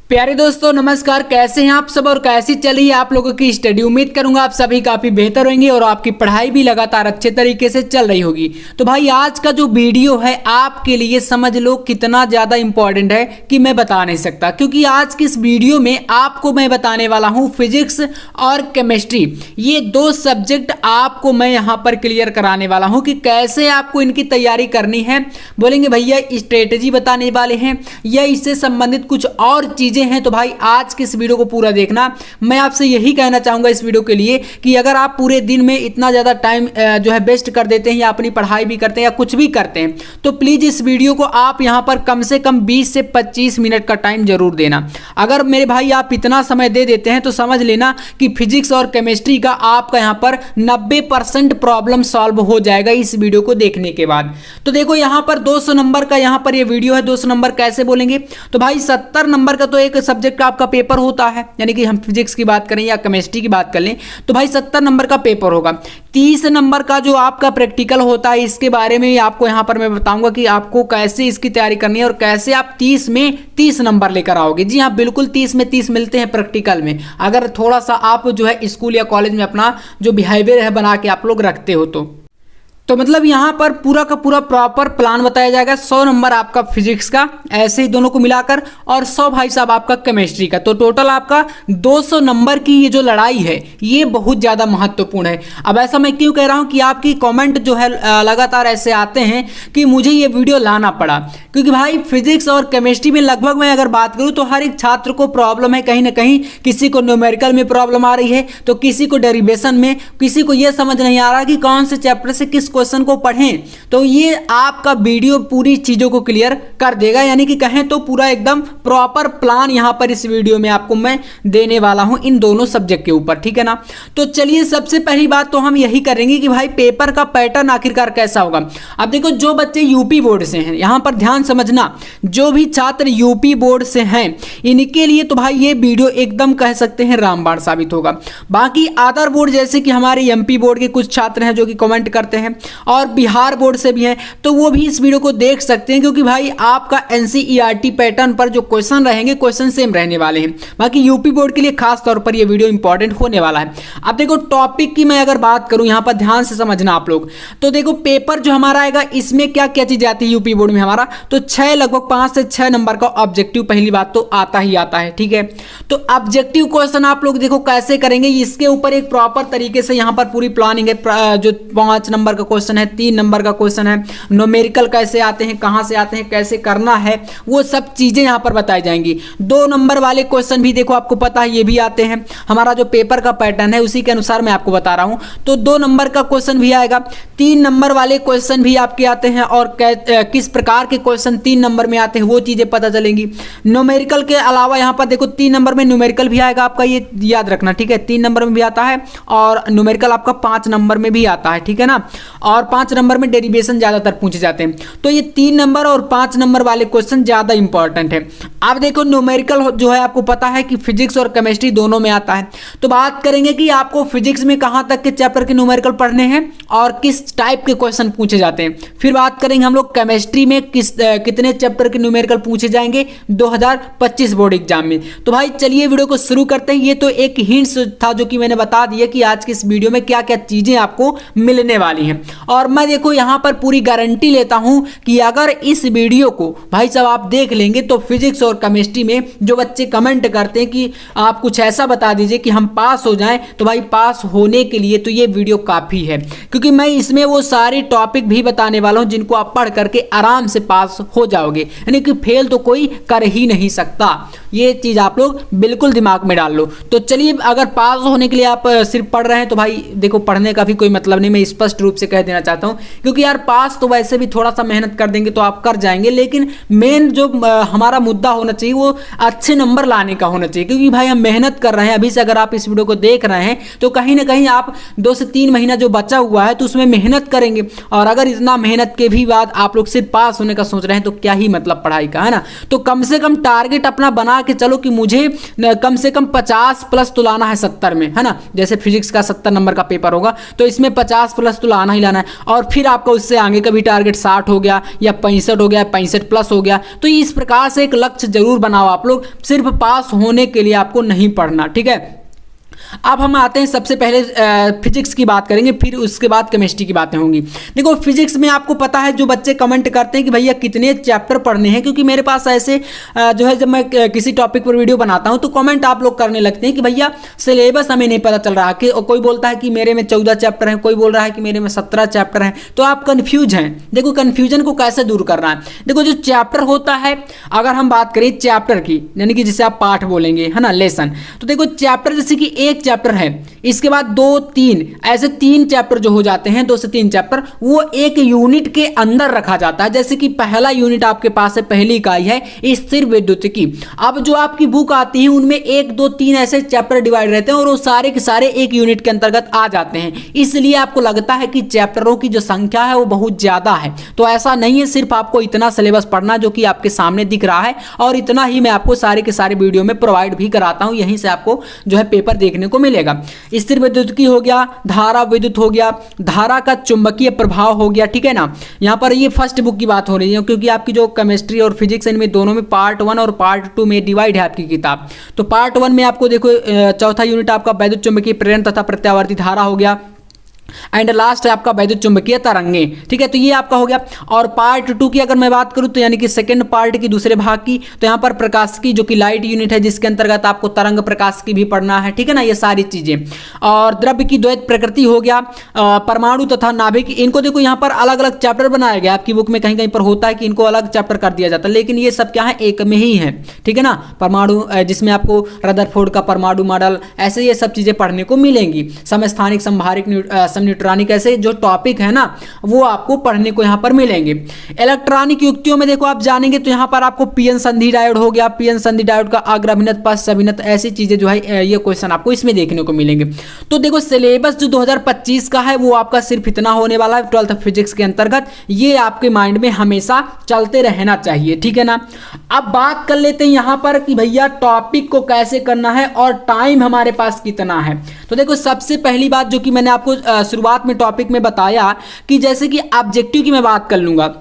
प्यारे दोस्तों नमस्कार। कैसे हैं आप सब और कैसी चल रही है आप लोगों की स्टडी। उम्मीद करूंगा आप सभी काफ़ी बेहतर होंगे और आपकी पढ़ाई भी लगातार अच्छे तरीके से चल रही होगी। तो भाई आज का जो वीडियो है आपके लिए समझ लो कितना ज़्यादा इंपॉर्टेंट है कि मैं बता नहीं सकता, क्योंकि आज की इस वीडियो में आपको मैं बताने वाला हूँ फिजिक्स और केमिस्ट्री, ये दो सब्जेक्ट आपको मैं यहाँ पर क्लियर कराने वाला हूँ कि कैसे आपको इनकी तैयारी करनी है। बोलेंगे भैया स्ट्रेटेजी बताने वाले हैं या इससे संबंधित कुछ और चीज़ हैं, तो भाई आज के इस वीडियो को पूरा देखना। मैं आपसे यही कहना चाहूंगा इस वीडियो के लिए कि अगर आप पूरे दिन में इतना ज़्यादा टाइम जो है वेस्ट कर देते हैं या अपनी पढ़ाई भी करते हैं या कुछ भी करते हैं, तो प्लीज़ इस वीडियो को आप यहां पर कम से कम 20 से 25 मिनट का टाइम जरूर देना। अगर मेरे भाई आप इतना समय दे देते हैं तो समझ लेना कि फिजिक्स और केमिस्ट्री का आपका यहां पर 90% प्रॉब्लम सॉल्व हो जाएगा इस वीडियो को देखने के बाद। तो देखो यहां पर 200 नंबर का यहां पर ये वीडियो है। 200 नंबर कैसे बोलेंगे, तो भाई 70 नंबर का तो एक सब्जेक्ट का आपका पेपर होता है, यानी कि हम फिजिक्स की बात करें या केमिस्ट्री की बात कर लें तो भाई 70 नंबर का पेपर होगा। 30 नंबर का जो आपका प्रैक्टिकल होता है, इसके बारे में आपको यहां पर मैं बताऊंगा कि आपको कैसे इसकी तैयारी करनी है और कैसे आप 30 में 30 नंबर लेकर आओगे। जी हाँ, बिल्कुल 30 में 30 मिलते हैं प्रैक्टिकल में, अगर थोड़ा सा आप जो है स्कूल या कॉलेज में अपना जो बिहेवियर है बना के आप लोग रखते हो तो मतलब यहाँ पर पूरा का पूरा प्रॉपर प्लान बताया जाएगा। 100 नंबर आपका फिजिक्स का, ऐसे ही दोनों को मिलाकर, और 100 भाई साहब आपका केमिस्ट्री का। तो टोटल आपका 200 नंबर की ये जो लड़ाई है ये बहुत ज़्यादा महत्वपूर्ण है। अब ऐसा मैं क्यों कह रहा हूँ कि आपकी कमेंट जो है लगातार ऐसे आते हैं कि मुझे ये वीडियो लाना पड़ा, क्योंकि भाई फिजिक्स और केमिस्ट्री में लगभग मैं अगर बात करूँ तो हर एक छात्र को प्रॉब्लम है कहीं ना कहीं। किसी को न्यूमेरिकल में प्रॉब्लम आ रही है तो किसी को डेरिवेशन में, किसी को ये समझ नहीं आ रहा कि कौन से चैप्टर से किस क्वेश्चन को पढ़ें। तो ये आपका वीडियो पूरी चीजों को क्लियर कर देगा, यानी कि कहें तो पूरा एकदम प्रॉपर प्लान यहां पर इस वीडियो में आपको मैं देने वाला हूं इन दोनों सब्जेक्ट के ऊपर, ठीक है ना। तो चलिए सबसे पहली बात तो हम यही करेंगे कि भाई पेपर का पैटर्न आखिरकार कैसा होगा। अब देखो जो बच्चे यूपी बोर्ड से हैं, यहां पर ध्यान समझना, जो भी छात्र यूपी बोर्ड से हैं इनके लिए तो भाई ये वीडियो एकदम कह सकते हैं रामबाण साबित होगा। बाकी अदर बोर्ड जैसे कि हमारे एमपी बोर्ड के कुछ छात्र हैं जो कि कमेंट करते हैं और बिहार बोर्ड से भी हैं, तो वो भी इस वीडियो को देख सकते हैं, क्योंकि भाई आपका एनसीईआरटी पैटर्न पर जो क्वेश्चन रहेंगे क्वेश्चन सेम रहने वाले हैं। बाकी यूपी बोर्ड के लिए खास तौर पर ये वीडियो इंपॉर्टेंट होने वाला है। अब देखो टॉपिक की मैं अगर बात करूं, यहां पर ध्यान से समझना आप लोग। तो देखो पेपर जो हमारा आएगा इसमें क्या क्या चीजें आती है यूपी बोर्ड में हमारा, तो 6 लगभग 5 से 6 नंबर का ऑब्जेक्टिव पहली बात तो आता ही आता है, ठीक है। तो ऑब्जेक्टिव क्वेश्चन आप लोग देखो कैसे करेंगे, इसके ऊपर एक प्रॉपर तरीके से यहां पर पूरी प्लानिंग है। जो 5 नंबर का क्वेश्चन है, 3 नंबर का क्वेश्चन है, न्यूमेरिकल कैसे आते हैं, कहां से आते हैं, कैसे करना है, वो सब चीजें यहां पर बताई जाएंगी। 2 नंबर वाले क्वेश्चन भी देखो आपको पता है ये भी आते हैं। हमारा जो पेपर का पैटर्न है उसी के अनुसार मैं आपको बता रहा हूं, तो 2 नंबर का क्वेश्चन भी आएगा। 3 नंबर वाले क्वेश्चन भी आपके आते हैं और किस प्रकार के क्वेश्चन 3 नंबर में आते हैं वो चीजें पता चलेंगी। न्यूमेरिकल के अलावा यहां पर देखो 3 नंबर में न्यूमेरिकल भी आएगा आपका, ये याद रखना, ठीक है। 3 नंबर में भी आता है और न्यूमेरिकल आपका 5 नंबर में भी आता है, ठीक है ना। और 5 नंबर में डेरिवेशन ज्यादातर पूछे जाते हैं। तो ये 3 नंबर और 5 नंबर वाले क्वेश्चन ज्यादा इंपॉर्टेंट है। अब देखो न्यूमेरिकल जो है आपको पता है कि फिजिक्स और केमिस्ट्री दोनों में आता है। तो बात करेंगे कि आपको फिजिक्स में कहां तक के चैप्टर के न्यूमेरिकल पढ़ने हैं और किस टाइप के क्वेश्चन पूछे जाते हैं। फिर बात करेंगे हम लोग केमिस्ट्री में कितने चैप्टर के न्यूमेरिकल पूछे जाएंगे 2025 बोर्ड एग्जाम में। तो भाई चलिए वीडियो को शुरू करते हैं। ये तो एक हिंट्स था जो कि मैंने बता दिया कि आज की इस वीडियो में क्या क्या चीजें आपको मिलने वाली हैं। और मैं देखो यहां पर पूरी गारंटी लेता हूं कि अगर इस वीडियो को भाई साहब आप देख लेंगे तो फिजिक्स और केमिस्ट्री में जो बच्चे कमेंट करते हैं कि आप कुछ ऐसा बता दीजिए कि हम पास हो जाएं, तो भाई पास होने के लिए तो ये वीडियो काफी है, क्योंकि मैं इसमें वो सारे टॉपिक भी बताने वाला हूं जिनको आप पढ़ करके आराम से पास हो जाओगे, यानी कि फेल तो कोई कर ही नहीं सकता। ये चीज आप लोग बिल्कुल दिमाग में डाल लो। तो चलिए अगर पास होने के लिए आप सिर्फ पढ़ रहे हैं तो भाई देखो पढ़ने का भी कोई मतलब नहीं, मैं स्पष्ट रूप से कह देना चाहता हूं, क्योंकि यार पास तो वैसे भी थोड़ा सा मेहनत कर देंगे तो आप कर जाएंगे, लेकिन मेन जो हमारा मुद्दा होना चाहिए वो अच्छे नंबर लाने का होना चाहिए। क्योंकि भाई हम मेहनत कर रहे हैं, अभी से अगर आप इस वीडियो को देख रहे हैं तो कहीं ना कहीं आप 2 से 3 महीना जो बचा हुआ है तो उसमें मेहनत करेंगे, और अगर इतना मेहनत के भी बाद आप लोग सिर्फ पास होने का सोच रहे हैं तो क्या ही मतलब पढ़ाई का, है ना। तो कम से कम टारगेट अपना बना के चलो कि मुझे कम से कम 50 प्लस तो लाना है 70 में, है ना। जैसे फिजिक्स का 70 नंबर का पेपर होगा तो इसमें 50 प्लस तो लाना ही लाना है, और फिर आपका उससे आगे का भी टारगेट 60 हो गया या 65 हो गया, 65 प्लस हो गया। तो इस प्रकार से एक लक्ष्य जरूर बनाओ आप लोग, सिर्फ पास होने के लिए आपको नहीं पढ़ना, ठीक है। अब हम आते हैं, सबसे पहले फिजिक्स की बात करेंगे, फिर उसके बाद केमिस्ट्री की बातें होंगी। देखो फिजिक्स में आपको पता है, जो बच्चे कमेंट करते हैं कि भैया कितने चैप्टर पढ़ने हैं, क्योंकि मेरे पास ऐसे जो है, जब मैं किसी टॉपिक पर वीडियो बनाता हूं तो कमेंट आप लोग करने लगते हैं कि भैया सिलेबस हमें नहीं पता चल रहा, कि कोई बोलता है कि मेरे में 14 चैप्टर हैं, कोई बोल रहा है कि मेरे में 17 चैप्टर हैं, तो आप कन्फ्यूज हैं। देखो कन्फ्यूजन को कैसे दूर करना है, देखो जो चैप्टर होता है, अगर हम बात करें चैप्टर की, यानी कि जिसे आप पाठ बोलेंगे, है ना, लेसन, तो देखो चैप्टर जैसे कि एक चैप्टर है, इसके बाद 2, 3 ऐसे 3 चैप्टर जो हो जाते हैं, 2 से 3 चैप्टर, वो एक यूनिट के अंदर रखा जाता है। जैसे कि पहला यूनिट आपके पास है, पहली इकाई है स्थिर विद्युतिकी। अब जो आपकी बुक आती है उनमें 1, 2, 3 ऐसे चैप्टर डिवाइड रहते हैं और वो सारे के सारे एक यूनिट के अंतर्गत आ जाते हैं, इसलिए आपको लगता है कि चैप्टरों की जो संख्या है वो बहुत ज्यादा है। तो ऐसा नहीं है, सिर्फ आपको इतना सिलेबस पढ़ना जो कि आपके सामने दिख रहा है, और इतना ही मैं आपको सारे के सारे वीडियो में प्रोवाइड भी कराता हूं, यहीं से आपको जो है पेपर देखने को मिलेगा। स्थिर विद्युतिकी हो गया, धारा विद्युत हो गया, धारा का चुंबकीय प्रभाव हो गया, ठीक है ना। यहाँ पर ये फर्स्ट बुक की बात हो रही है, क्योंकि आपकी जो केमिस्ट्री और फिजिक्स इनमें दोनों में पार्ट 1 और पार्ट 2 में डिवाइड है आपकी किताब। तो पार्ट 1 में आपको देखो चौथा यूनिट आपका वैद्युत चुंबकीय प्रेरण तथा प्रत्यावर्ती धारा हो गया, एंड लास्ट है आपका वैद्युत चुंबकीय तरंगे, ठीक है। तो ये आपका हो गया। और पार्ट 2 की अगर मैं बात करूं तो यानी कि सेकंड पार्ट की दूसरे भाग की, तो यहाँ पर प्रकाश की जो कि लाइट यूनिट है, जिसके अंतर्गत आपको तरंग प्रकाश की भी पढ़ना है, ठीक है ना, ये सारी चीजें। और द्रव्य की द्वैत प्रकृति हो गया, परमाणु तथा नाभिक, इनको देखो यहाँ पर अलग अलग चैप्टर बनाया गया। आपकी बुक में कहीं कहीं पर होता है कि इनको अलग चैप्टर कर दिया जाता है, लेकिन ये सब क्या है, एक में ही है, ठीक है ना। परमाणु, जिसमें आपको रदरफोर्ड का परमाणु मॉडल, ऐसे ये सब चीजें पढ़ने को मिलेंगी। समस्थानिक, संभारिक, न्यूट्रॉनिक, ऐसे जो टॉपिक है ना वो आपको पढ़ने को यहाँ पर मिलेंगे। इलेक्ट्रॉनिक युक्तियों में देखो आप जानेंगे तो यहाँ पर आपको पीएन संधि डायोड हो गया, पीएन संधि डायोड का अग्रभिन्नत, पश्च अभिन्नत, ऐसी चीजें जो है ये क्वेश्चन आपको इसमें देखने को मिलेंगे। तो देखो सिलेबस जो 2025 का है वो आपका सिर्फ इतना होने वाला है 12th फिजिक्स के अंतर्गत, ये आपके माइंड में हमेशा चलते रहना चाहिए, ठीक है ना। अब बात कर लेते हैं यहाँ पर कि भैया टॉपिक को कैसे करना है और टाइम हमारे पास कितना है। तो देखो सबसे पहली बात जो कि मैंने आपको शुरुआत में टॉपिक में बताया कि जैसे कि ऑब्जेक्टिव की मैं बात कर लूंगा,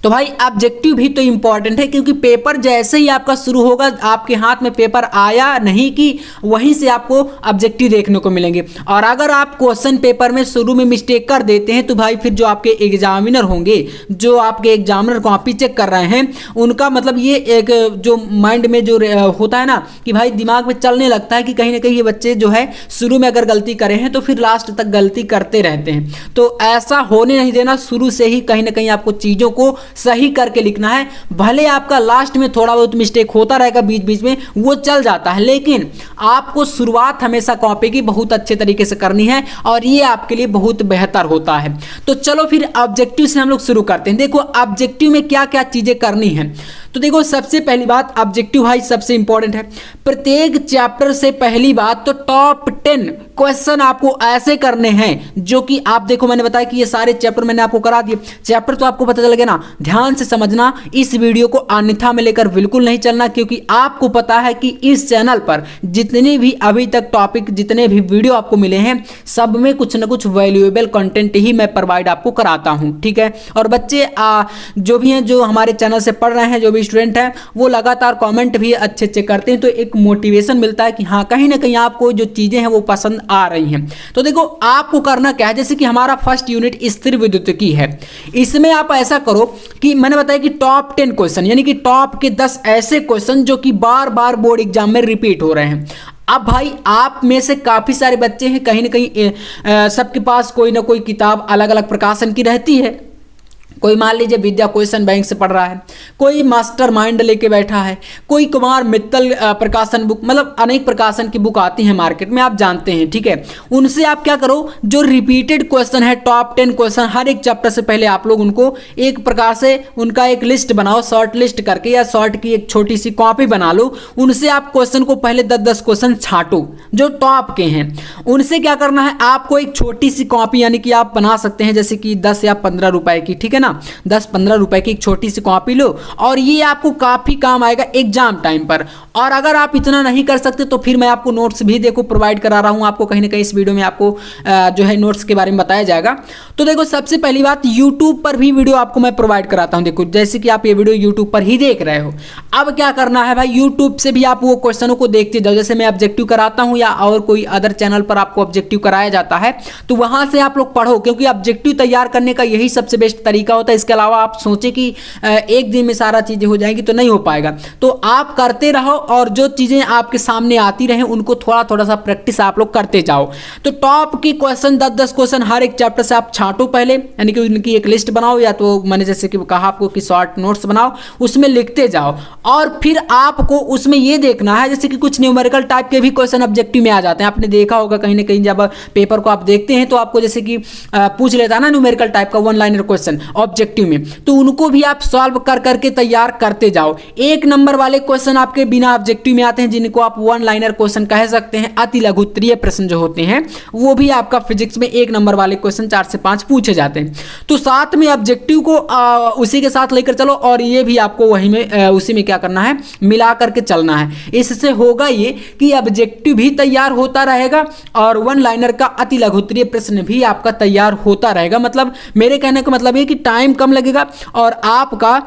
तो भाई ऑब्जेक्टिव भी तो इंपॉर्टेंट है, क्योंकि पेपर जैसे ही आपका शुरू होगा, आपके हाथ में पेपर आया नहीं कि वहीं से आपको ऑब्जेक्टिव देखने को मिलेंगे। और अगर आप क्वेश्चन पेपर में शुरू में मिस्टेक कर देते हैं तो भाई फिर जो आपके एग्जामिनर होंगे, जो आपके एग्जामिनर कॉपी चेक कर रहे हैं, उनका मतलब ये एक जो माइंड में जो होता है ना कि भाई दिमाग में चलने लगता है कि कहीं ना कहीं ये बच्चे जो है शुरू में अगर गलती करें हैं तो फिर लास्ट तक गलती करते रहते हैं। तो ऐसा होने नहीं देना, शुरू से ही कहीं ना कहीं आपको चीज़ों को सही करके लिखना है। भले आपका लास्ट में थोड़ा बहुत मिस्टेक होता रहेगा बीच बीच में, वो चल जाता है, लेकिन आपको शुरुआत हमेशा कॉपी की बहुत अच्छे तरीके से करनी है और ये आपके लिए बहुत बेहतर होता है। तो चलो फिर ऑब्जेक्टिव से हम लोग शुरू करते हैं। देखो ऑब्जेक्टिव में क्या क्या चीजें करनी है। तो देखो सबसे पहली बात, ऑब्जेक्टिव भाई सबसे इंपॉर्टेंट है। प्रत्येक चैप्टर से पहली बात तो टॉप 10 क्वेश्चन आपको ऐसे करने हैं जो कि आप देखो मैंने बताया कि ये सारे चैप्टर मैंने आपको करा दिए। चैप्टर तो आपको पता चल गया ना, ध्यान से समझना, इस वीडियो को अन्यथा में लेकर बिल्कुल नहीं चलना, क्योंकि आपको पता है कि इस चैनल पर जितने भी अभी तक टॉपिक, जितने भी वीडियो आपको मिले हैं, सब में कुछ ना कुछ वैल्यूएबल कंटेंट ही मैं प्रोवाइड आपको कराता हूं, ठीक है। और बच्चे जो भी हैं, जो हमारे चैनल से पढ़ रहे हैं, जो भी स्टूडेंट हैं, वो लगातार कमेंट भी अच्छे अच्छे करते हैं, तो एक मोटिवेशन मिलता है कि हाँ कहीं ना कहीं आपको जो चीजें हैं वो पसंद आ रही हैं। तो देखो आपको करना क्या है, जैसे कि हमारा फर्स्ट यूनिट स्थिर विद्युतिकी है, इसमें आप ऐसा करो कि मैंने बताया कि टॉप 10 क्वेश्चन, यानी कि टॉप के 10 ऐसे क्वेश्चन जो कि बार बार बोर्ड एग्जाम में रिपीट हो रहे हैं। अब भाई आप में से काफी सारे बच्चे हैं, कहीं ना कहीं सबके पास कोई ना कोई किताब अलग अलग प्रकाशन की रहती है। कोई मान लीजिए विद्या क्वेश्चन बैंक से पढ़ रहा है, कोई मास्टर माइंड लेके बैठा है, कोई कुमार मित्तल प्रकाशन बुक, मतलब अनेक प्रकाशन की बुक आती है मार्केट में, आप जानते हैं, ठीक है। उनसे आप क्या करो, जो रिपीटेड क्वेश्चन है, टॉप 10 क्वेश्चन, हर एक चैप्टर से पहले आप लोग उनको एक प्रकार से उनका एक लिस्ट बनाओ, शॉर्ट लिस्ट करके, या शॉर्ट की एक छोटी सी कॉपी बना लो। उनसे आप क्वेश्चन को पहले 10-10 क्वेश्चन छांटो जो टॉप के हैं। उनसे क्या करना है, आपको एक छोटी सी कॉपी यानी कि आप बना सकते हैं जैसे कि 10 या 15 रुपए की, ठीक है ना, ना, 10-15 रुपए की एक छोटी सी कॉपी लो और ये आपको काफ़ी काम आएगा एग्जाम टाइम पर। और अगर आप इतना नहीं कर सकते तो फिर मैं आपको नोट्स भी देखो प्रोवाइड करा रहा हूँ, आपको कहीं ना कहीं इस वीडियो में आपको जो है नोट्स के बारे में बताया जाएगा। तो देखो सबसे पहली बात, यूट्यूब पर भी वीडियो आपको मैं प्रोवाइड कराता हूँ। देखो जैसे कि आप ये वीडियो यूट्यूब पर ही देख रहे हो, अब क्या करना है भाई, यूट्यूब से भी आप वो क्वेश्चनों को देखते जाओ। जैसे मैं ऑब्जेक्टिव कराता हूँ या और कोई अदर चैनल पर आपको ऑब्जेक्टिव कराया जाता है, तो वहां से आप लोग पढ़ो, क्योंकि ऑब्जेक्टिव तैयार करने का यही सबसे बेस्ट तरीका होता है। इसके अलावा आप सोचे कि एक दिन में सारा चीजें हो जाएंगी तो नहीं हो पाएगा। तो आप करते रहो और जो चीजें आपके सामने आती रहे उनको थोड़ा थोड़ा सा प्रैक्टिस आप लोग करते जाओ। तो टॉप के क्वेश्चन 10-10 क्वेश्चन हर एक चैप्टर से आप छांटो पहले, यानी कि उनकी एक लिस्ट बनाओ, या तो मैंने जैसे कि कहा आपको कि शॉर्ट नोट्स बनाओ, उसमें लिखते जाओ। और फिर आपको उसमें ये देखना है, जैसे कि कुछ न्यूमेरिकल टाइप के भी क्वेश्चन ऑब्जेक्टिव में आ जाते हैं। आपने देखा होगा कहीं ना कहीं जब पेपर को आप देखते हैं तो आपको जैसे कि पूछ लेता है ना न्यूमेरिकल टाइप का 1 लाइनर क्वेश्चन ऑब्जेक्टिव में, तो उनको भी आप सॉल्व कर करके तैयार करते जाओ। 1 नंबर वाले क्वेश्चन आपके बिना ऑब्जेक्टिव में आते हैं, जिनको आप 1 लाइनर क्वेश्चन कह सकते हैं, अति लघु उत्तरीय प्रश्न जो होते हैं, वो भी आपका फिजिक्स में 1 नंबर वाले क्वेश्चन 4 से 5 पूछे जाते हैं। तो साथ में ऑब्जेक्टिव को उसी के साथ लेकर चलो, और ये भी आपको वही में उसी में क्या करना है, मिला करके चलना है। इससे होगा ये कि ऑब्जेक्टिव भी तैयार होता रहेगा और 1 लाइनर का अति लघु उत्तरीय प्रश्न भी आपका तैयार होता रहेगा। मतलब मेरे कहने का मतलब ये कि टाइम कम लगेगा और आपका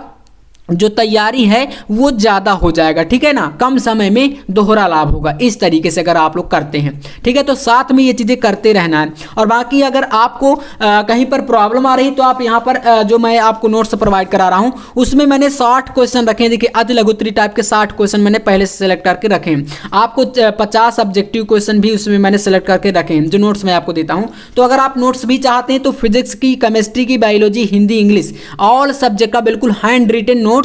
जो तैयारी है वो ज़्यादा हो जाएगा, ठीक है ना, कम समय में दोहरा लाभ होगा। इस तरीके से अगर आप लोग करते हैं, ठीक है, तो साथ में ये चीज़ें करते रहना है। और बाकी अगर आपको कहीं पर प्रॉब्लम आ रही तो आप यहाँ पर जो मैं आपको नोट्स प्रोवाइड करा रहा हूँ उसमें मैंने 60 क्वेश्चन रखे हैं। देखिए अति लघु उत्तरीय टाइप के 60 क्वेश्चन मैंने पहले से सेलेक्ट करके रखे हैं। आपको 50 ऑब्जेक्टिव क्वेश्चन भी उसमें मैंने सेलेक्ट करके रखे हैं, जो नोट्स मैं आपको देता हूँ। तो अगर आप नोट्स भी चाहते हैं तो फिजिक्स की, केमिस्ट्री की, biology, Hindi, English, all subject का बिल्कुल हैंड रिटन नोट्स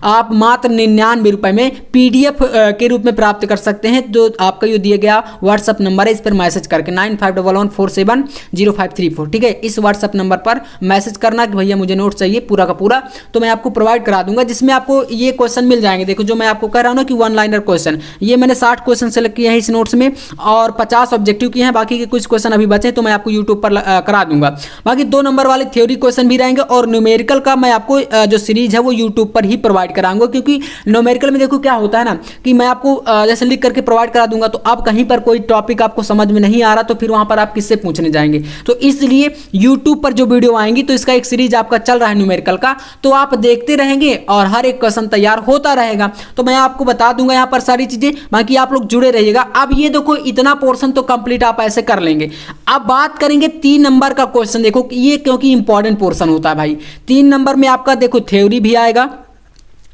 आप मात्र 99 रुपए में पीडीएफ के रूप में प्राप्त कर सकते हैं। जो आपका ये दिया गया व्हाट्सएप नंबर है, इस पर मैसेज करके 9511470534, ठीक है, इस व्हाट्सएप नंबर पर मैसेज करना कि भैया मुझे नोट चाहिए पूरा का पूरा, तो मैं आपको प्रोवाइड करा दूंगा, जिसमें आपको ये क्वेश्चन मिल जाएंगे। देखो जो मैं आपको कह रहा हूँ ना कि 1 लाइनर क्वेश्चन, ये मैंने 60 क्वेश्चन सेलेक्ट किए हैं इस नोट्स में और 50 ऑब्जेक्टिव किए हैं। बाकी के कुछ क्वेश्चन अभी बचे तो मैं आपको यूट्यूब पर करा दूंगा। बाकी 2 नंबर वाले थ्योरी क्वेश्चन भी रहेंगे और न्यूमेरिकल का मैं आपको जो सीरीज है वो यूट्यूब पर ही प्रोवाइड कराऊंगा, क्योंकि न्यूमेरिकल में देखो क्या होता है ना कि मैं आपको जैसे लिख करके प्रोवाइड करा दूंगा, तो आप कहीं पर कोई टॉपिक आपको समझ में नहीं आ रहा तो फिर वहां पर आप किससे पूछने जाएंगे। तो इसलिए यूट्यूब पर जो वीडियो आएंगी तो इसका एक सीरीज आपका चल रहा है न्यूमेरिकल का, तो आप देखते रहेंगे और हर एक क्वेश्चन तैयार होता रहेगा। तो मैं आपको बता दूंगा यहाँ पर सारी चीजें, बाकी आप लोग जुड़े रहिएगा। अब ये देखो इतना पोर्शन तो कंप्लीट आप ऐसे कर लेंगे। अब बात करेंगे 3 नंबर का क्वेश्चन। देखो ये क्योंकि इंपॉर्टेंट पोर्शन होता है भाई। 3 नंबर में आपका देखो थ्योरी भी आएगा,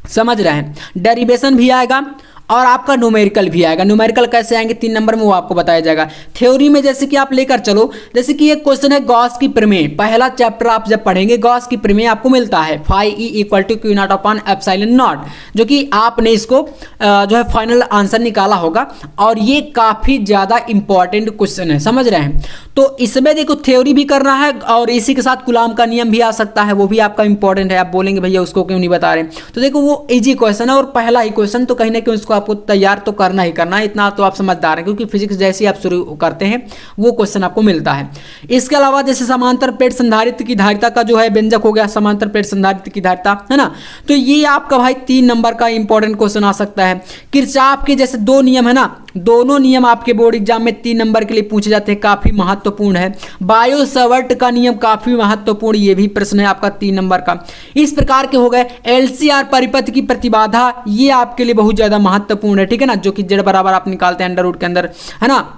समझ रहे हैं, डेरिवेशन भी आएगा और आपका न्यूमेरिकल भी आएगा। न्यूमेरिकल कैसे आएंगे 3 नंबर में वो आपको बताया जाएगा। थ्योरी में जैसे कि आप लेकर चलो, जैसे कि एक क्वेश्चन है गॉस की प्रमेय। पहला चैप्टर आप जब पढ़ेंगे गॉस की प्रमेय आपको मिलता है phi E equal to q not upon epsilon not, जो कि आपने इसको जो है फाइनल आंसर निकाला होगा और ये काफ़ी ज़्यादा इंपॉर्टेंट क्वेश्चन है, समझ रहे हैं। तो इसमें देखो थ्योरी भी करना है और इसी के साथ कूलॉम का नियम भी आ सकता है, वो भी आपका इंपॉर्टेंट है। आप बोलेंगे भैया उसको क्यों नहीं बता रहे, तो देखो वो इजी क्वेश्चन है और पहला ही क्वेश्चन, तो कहीं ना कहीं उसको आपको तैयार तो करना ही करना है, इतना तो आप समझदार हैं, क्योंकि फिजिक्स जैसे आप शुरू करते हैं वो क्वेश्चन आपको मिलता है। इसके अलावा जैसे समांतर प्लेट संधारित्र की धारिता का जो है व्यंजक हो गया, समांतर प्लेट संधारित्र की धारिता है ना, तो ये आपका भाई 3 नंबर का इंपॉर्टेंट क्वेश्चन आ सकता है। किरचॉफ के जैसे 2 नियम है ना, दोनों नियम आपके बोर्ड एग्जाम में 3 नंबर के लिए पूछे जाते हैं, काफी महत्वपूर्ण है। बायो सवर्ट का नियम काफी महत्वपूर्ण, ये भी प्रश्न है आपका 3 नंबर का। इस प्रकार के हो गए। एलसीआर परिपथ की प्रतिबाधा, ये आपके लिए बहुत ज्यादा महत्वपूर्ण है, ठीक है ना, जो कि जेड बराबर आप निकालते हैं अंडर रूट के अंदर, है ना,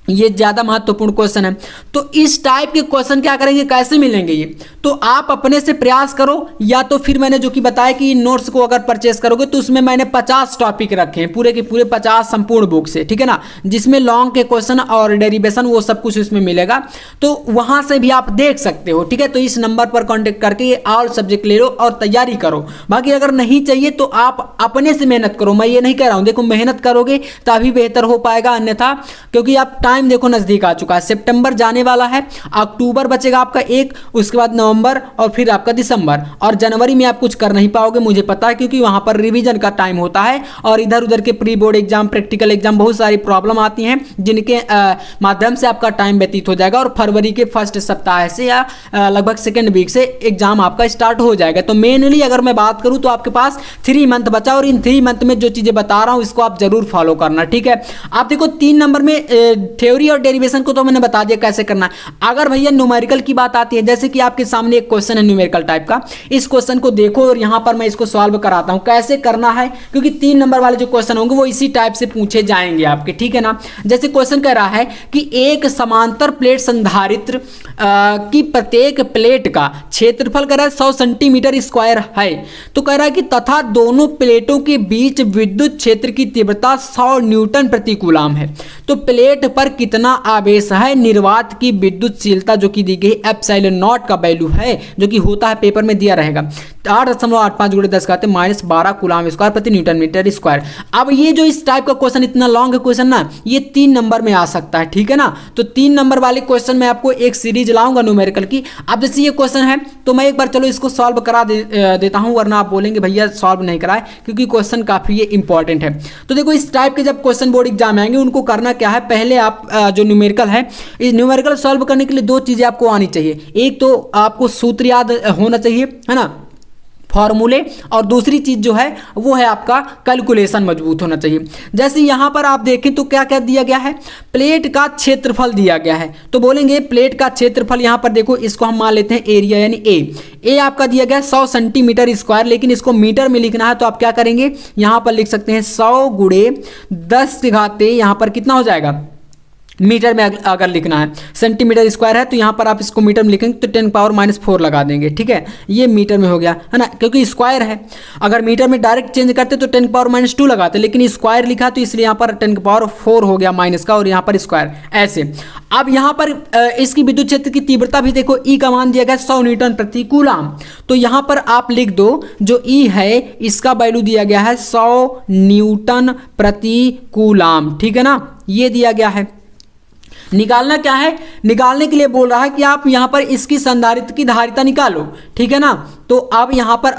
ये ज्यादा महत्वपूर्ण क्वेश्चन है। तो इस टाइप के क्वेश्चन क्या करेंगे, कैसे मिलेंगे ये, तो आप अपने से प्रयास करो, या तो फिर मैंने जो कि बताया कि नोट्स को अगर परचेस करोगे तो उसमें मैंने 50 टॉपिक रखे हैं, पूरे के पूरे 50 संपूर्ण बुक से, ठीक है ना, जिसमें लॉन्ग के क्वेश्चन और डेरिवेशन वो सब कुछ उसमें मिलेगा, तो वहां से भी आप देख सकते हो, ठीक है। तो इस नंबर पर कॉन्टेक्ट करके ये ऑल सब्जेक्ट ले लो और तैयारी करो। बाकी अगर नहीं चाहिए तो आप अपने से मेहनत करो, मैं ये नहीं कह रहा हूं, देखो मेहनत करोगे तभी बेहतर हो पाएगा, अन्यथा क्योंकि आप टाइम देखो नजदीक आ चुका है, सितंबर जाने वाला है, अक्टूबर बचेगा आपका एक, उसके बाद नवंबर और फिर आपका दिसंबर, और जनवरी में आप कुछ कर नहीं पाओगे मुझे पता है, क्योंकि वहां पर रिवीजन का टाइम होता है और इधर उधर के pre board exam, practical exam, बहुत सारी प्रॉब्लम आती हैं जिनके माध्यम से आपका टाइम व्यतीत हो जाएगा और फरवरी के फर्स्ट सप्ताह से या लगभग सेकेंड वीक से एग्जाम आपका स्टार्ट हो जाएगा। तो मेनली अगर मैं बात करूं तो आपके पास 3 मंथ बचा और इन 3 मंथ में जो चीजें बता रहा हूं इसको आप जरूर फॉलो करना, ठीक है। आप देखो 3 नंबर में थ्योरी और डेरिवेशन को तो मैंने बता दिया कैसे करना है। अगर भैया न्यूमेरिकल की बात आती है, जैसे कि आपके सामने एक क्वेश्चन है न्यूमेरिकल टाइप का, इस क्वेश्चन को देखो और यहां पर मैं इसको सॉल्व कराता हूं कैसे करना है, क्योंकि 3 नंबर वाले जो क्वेश्चन होंगे वो इसी टाइप से पूछे जाएंगे आपके, ठीक है ना। जैसे क्वेश्चन कह रहा है कि एक समांतर प्लेट संधारित्र की प्रत्येक प्लेट का क्षेत्रफल कह रहा है 100 सेंटीमीटर स्क्वायर है, तो कह रहा है कि तथा दोनों प्लेटों के बीच विद्युत क्षेत्र की तीव्रता 100 न्यूटन प्रति कूलाम है, तो प्लेट पर कितना आवेश है, निर्वात की विद्युतशीलता जो कि दी गई एप्सिलॉन नॉट का वैल्यू है जो कि होता है पेपर में दिया रहेगा 8.85 × 10 कहते -12 कूलाम स्क्वायर प्रति न्यूटन मीटर स्क्वायर। अब ये जो इस टाइप का क्वेश्चन, इतना लॉन्ग क्वेश्चन ना, ये 3 नंबर में आ सकता है, ठीक है ना। तो 3 नंबर वाले क्वेश्चन में आपको एक सीरीज लाऊंगा न्यूमेरिकल की। अब जैसे ये क्वेश्चन है तो मैं एक बार चलो इसको सॉल्व करा देता हूं, वरना आप बोलेंगे भैया सॉल्व नहीं कराए, क्योंकि क्वेश्चन काफी ये इंपॉर्टेंट है। तो देखो इस टाइप के जब क्वेश्चन बोर्ड एग्जाम आएंगे उनको करना क्या है, पहले आप जो न्यूमेरिकल है, इस न्यूमेरिकल सॉल्व करने के लिए 2 चीजें आपको आनी चाहिए, एक तो आपको सूत्र याद होना चाहिए, है ना, फॉर्मूले, और दूसरी चीज जो है वो है आपका कैलकुलेशन मजबूत होना चाहिए। जैसे यहां पर आप देखें तो क्या क्या दिया गया है, प्लेट का क्षेत्रफल दिया गया है, तो बोलेंगे प्लेट का क्षेत्रफल, यहां पर देखो इसको हम मान लेते हैं एरिया यानी ए आपका दिया गया 100 सेंटीमीटर स्क्वायर, लेकिन इसको मीटर में लिखना है तो आप क्या करेंगे, यहां पर लिख सकते हैं 100 × 10 घाते, यहां पर कितना हो जाएगा, मीटर में अगर लिखना है, सेंटीमीटर स्क्वायर है तो यहाँ पर आप इसको मीटर में लिखेंगे तो 10⁻⁻4 लगा देंगे, ठीक है, ये मीटर में हो गया, है ना, क्योंकि स्क्वायर है। अगर मीटर में डायरेक्ट चेंज करते तो 10⁻⁻2 लगाते, लेकिन स्क्वायर लिखा तो इसलिए यहाँ पर 10⁻4 हो गया माइनस का, और यहाँ पर स्क्वायर ऐसे। अब यहाँ पर इसकी विद्युत क्षेत्र की तीव्रता भी देखो, ई का मान दिया गया 100 न्यूटन प्रति कूलाम, तो यहाँ पर आप लिख दो जो ई है इसका वैल्यू दिया गया है 100 न्यूटन प्रति कूलाम, ठीक है ना, ये दिया गया है। निकालना क्या है, निकालने के लिए बोल रहा है कि आप यहां पर इसकी संधारित्र की धारिता निकालो, ठीक है ना। तो अब यहां पर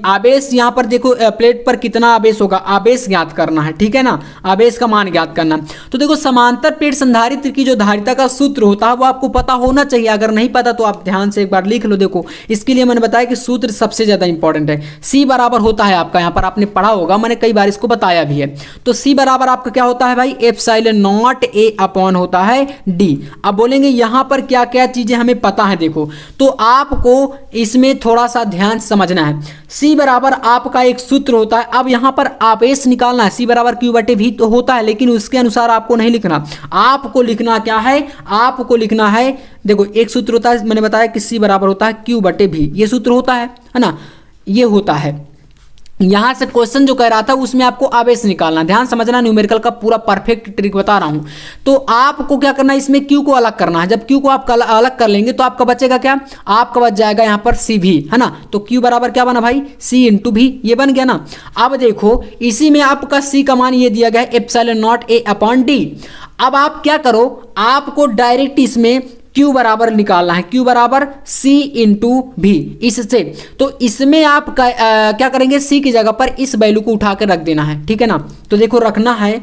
आवेश, यहां पर देखो प्लेट पर कितना आवेश होगा, आवेश ज्ञात करना है, ठीक है ना, आवेश का मान ज्ञात करना। तो देखो समांतर प्लेट संधारित्र की जो धारिता का सूत्र होता है वो आपको पता होना चाहिए, अगर नहीं पता तो आप ध्यान से एक बार लिख लो। देखो इसके लिए मैंने बताया कि सूत्र सबसे ज्यादा इंपॉर्टेंट है। सी बराबर होता है आपका, यहां पर आपने पढ़ा होगा, मैंने कई बार इसको बताया भी है। तो सी बराबर आपका क्या होता है भाई, एप्सिलॉन नॉट ए अपॉन होता है डी। अब बोलेंगे यहां पर क्या क्या चीजें हमें पता है, देखो तो आपको इसमें थोड़ा सा ध्यान समझना है। C बराबर आपका एक सूत्र होता है, अब यहां पर आवेश निकालना है, C बराबर Q/V तो होता है, लेकिन उसके अनुसार आपको नहीं लिखना, आपको लिखना क्या है, आपको लिखना है, देखो एक सूत्र होता है, मैंने बताया कि C बराबर होता है Q/V, ये सूत्र होता है ना, ये होता है। यहां से क्वेश्चन जो कह रहा था उसमें आपको आवेश निकालना, ध्यान समझना, न्यूमेरिकल का पूरा परफेक्ट ट्रिक बता रहा हूं। तो आपको क्या करना है, इसमें Q को अलग करना है, जब Q को आप अलग कर लेंगे तो आपका बचेगा क्या, आपका बच जाएगा यहां पर CV, है ना। तो Q बराबर क्या बना भाई, C × V, ये बन गया ना। अब देखो इसी में आपका C का मान ये दिया गया है epsilon not A upon D। अब आप क्या करो, आपको डायरेक्ट इसमें Q बराबर निकालना है, Q बराबर C × V, इससे तो इसमें आप क्या करेंगे, C की जगह पर इस वैल्यू को उठा के रख देना है, ठीक है ना। तो देखो रखना है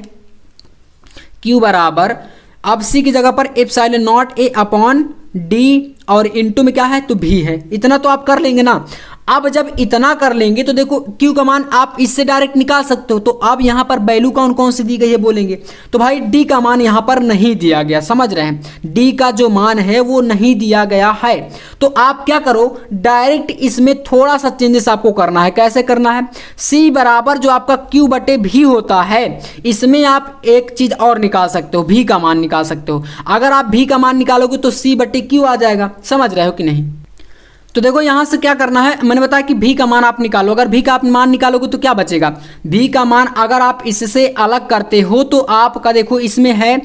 Q बराबर, अब C की जगह पर epsilon not A upon D और इनटू में क्या है तो V है, इतना तो आप कर लेंगे ना। अब जब इतना कर लेंगे तो देखो Q का मान आप इससे डायरेक्ट निकाल सकते हो। तो अब यहां पर वैल्यू कौन कौन सी दी गई है बोलेंगे, तो भाई D का मान यहां पर नहीं दिया गया, समझ रहे हैं, D का जो मान है वो नहीं दिया गया है। तो आप क्या करो, डायरेक्ट इसमें थोड़ा सा चेंजेस आपको करना है। कैसे करना है, C बराबर जो आपका Q/V होता है, इसमें आप एक चीज और निकाल सकते हो, V का मान निकाल सकते हो। अगर आप V का मान निकालोगे तो C/Q आ जाएगा, समझ रहे हो कि नहीं। तो देखो यहाँ से क्या करना है, मैंने बताया कि v का मान आप निकालो। अगर v का आप मान निकालोगे तो क्या बचेगा, v का मान अगर आप इससे अलग करते हो तो आपका देखो इसमें है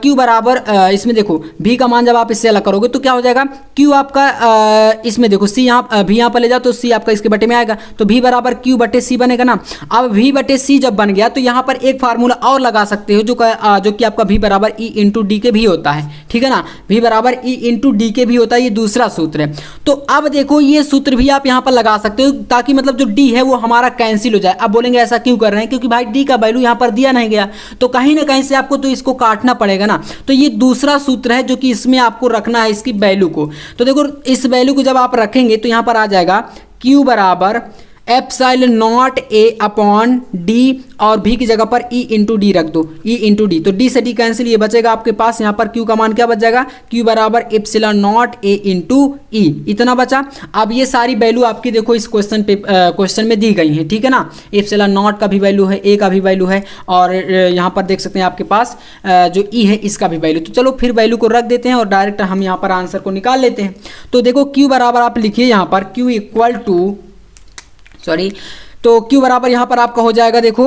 q बराबर इसमें देखो v का मान जब आप इससे अलग करोगे तो क्या हो जाएगा, q आपका इसमें देखो c यहाँ v यहाँ पर ले जाओ तो c आपका इसके बटे में आएगा, तो v बराबर q बटे c बनेगा ना। अब v बटे c जब बन गया तो यहाँ पर एक फार्मूला और लगा सकते हो जो कि आपका v बराबर e इंटू डी के भी होता है, ठीक है ना, v बराबर e इंटू डी के भी होता है, ये दूसरा सूत्र है। तो अब देखो ये सूत्र भी आप यहाँ पर लगा सकते हो ताकि मतलब जो d है वो हमारा कैंसिल हो जाए। अब बोलेंगे ऐसा क्यों कर रहे हैं, क्योंकि भाई d का वैल्यू यहाँ पर दिया नहीं गया तो कहीं ना कहीं से आपको तो इसको काटना पड़ेगा ना। तो ये दूसरा सूत्र है जो कि इसमें आपको रखना है इसकी वैल्यू को। तो देखो इस वैल्यू को जब आप रखेंगे तो यहाँ पर आ जाएगा q बराबर epsilon not a upon D और v की जगह पर e इंटू डी रख दो, e इंटू डी, तो d से d कैंसिल, ये बचेगा आपके पास यहाँ पर q का मान क्या बच जाएगा, q बराबर एप्सिलॉन नॉट a इंटू ई, इतना बचा। अब ये सारी वैल्यू आपकी देखो इस क्वेश्चन में दी गई है, ठीक है ना, एप्सिलॉन नॉट का भी वैल्यू है, a का भी वैल्यू है और यहाँ पर देख सकते हैं आपके पास जो e है इसका भी वैल्यू। तो चलो फिर वैल्यू को रख देते हैं और डायरेक्ट हम यहाँ पर आंसर को निकाल लेते हैं। तो देखो q बराबर आप लिखिए यहाँ पर q इक्वल टू तो q बराबर यहाँ पर आपका हो जाएगा, देखो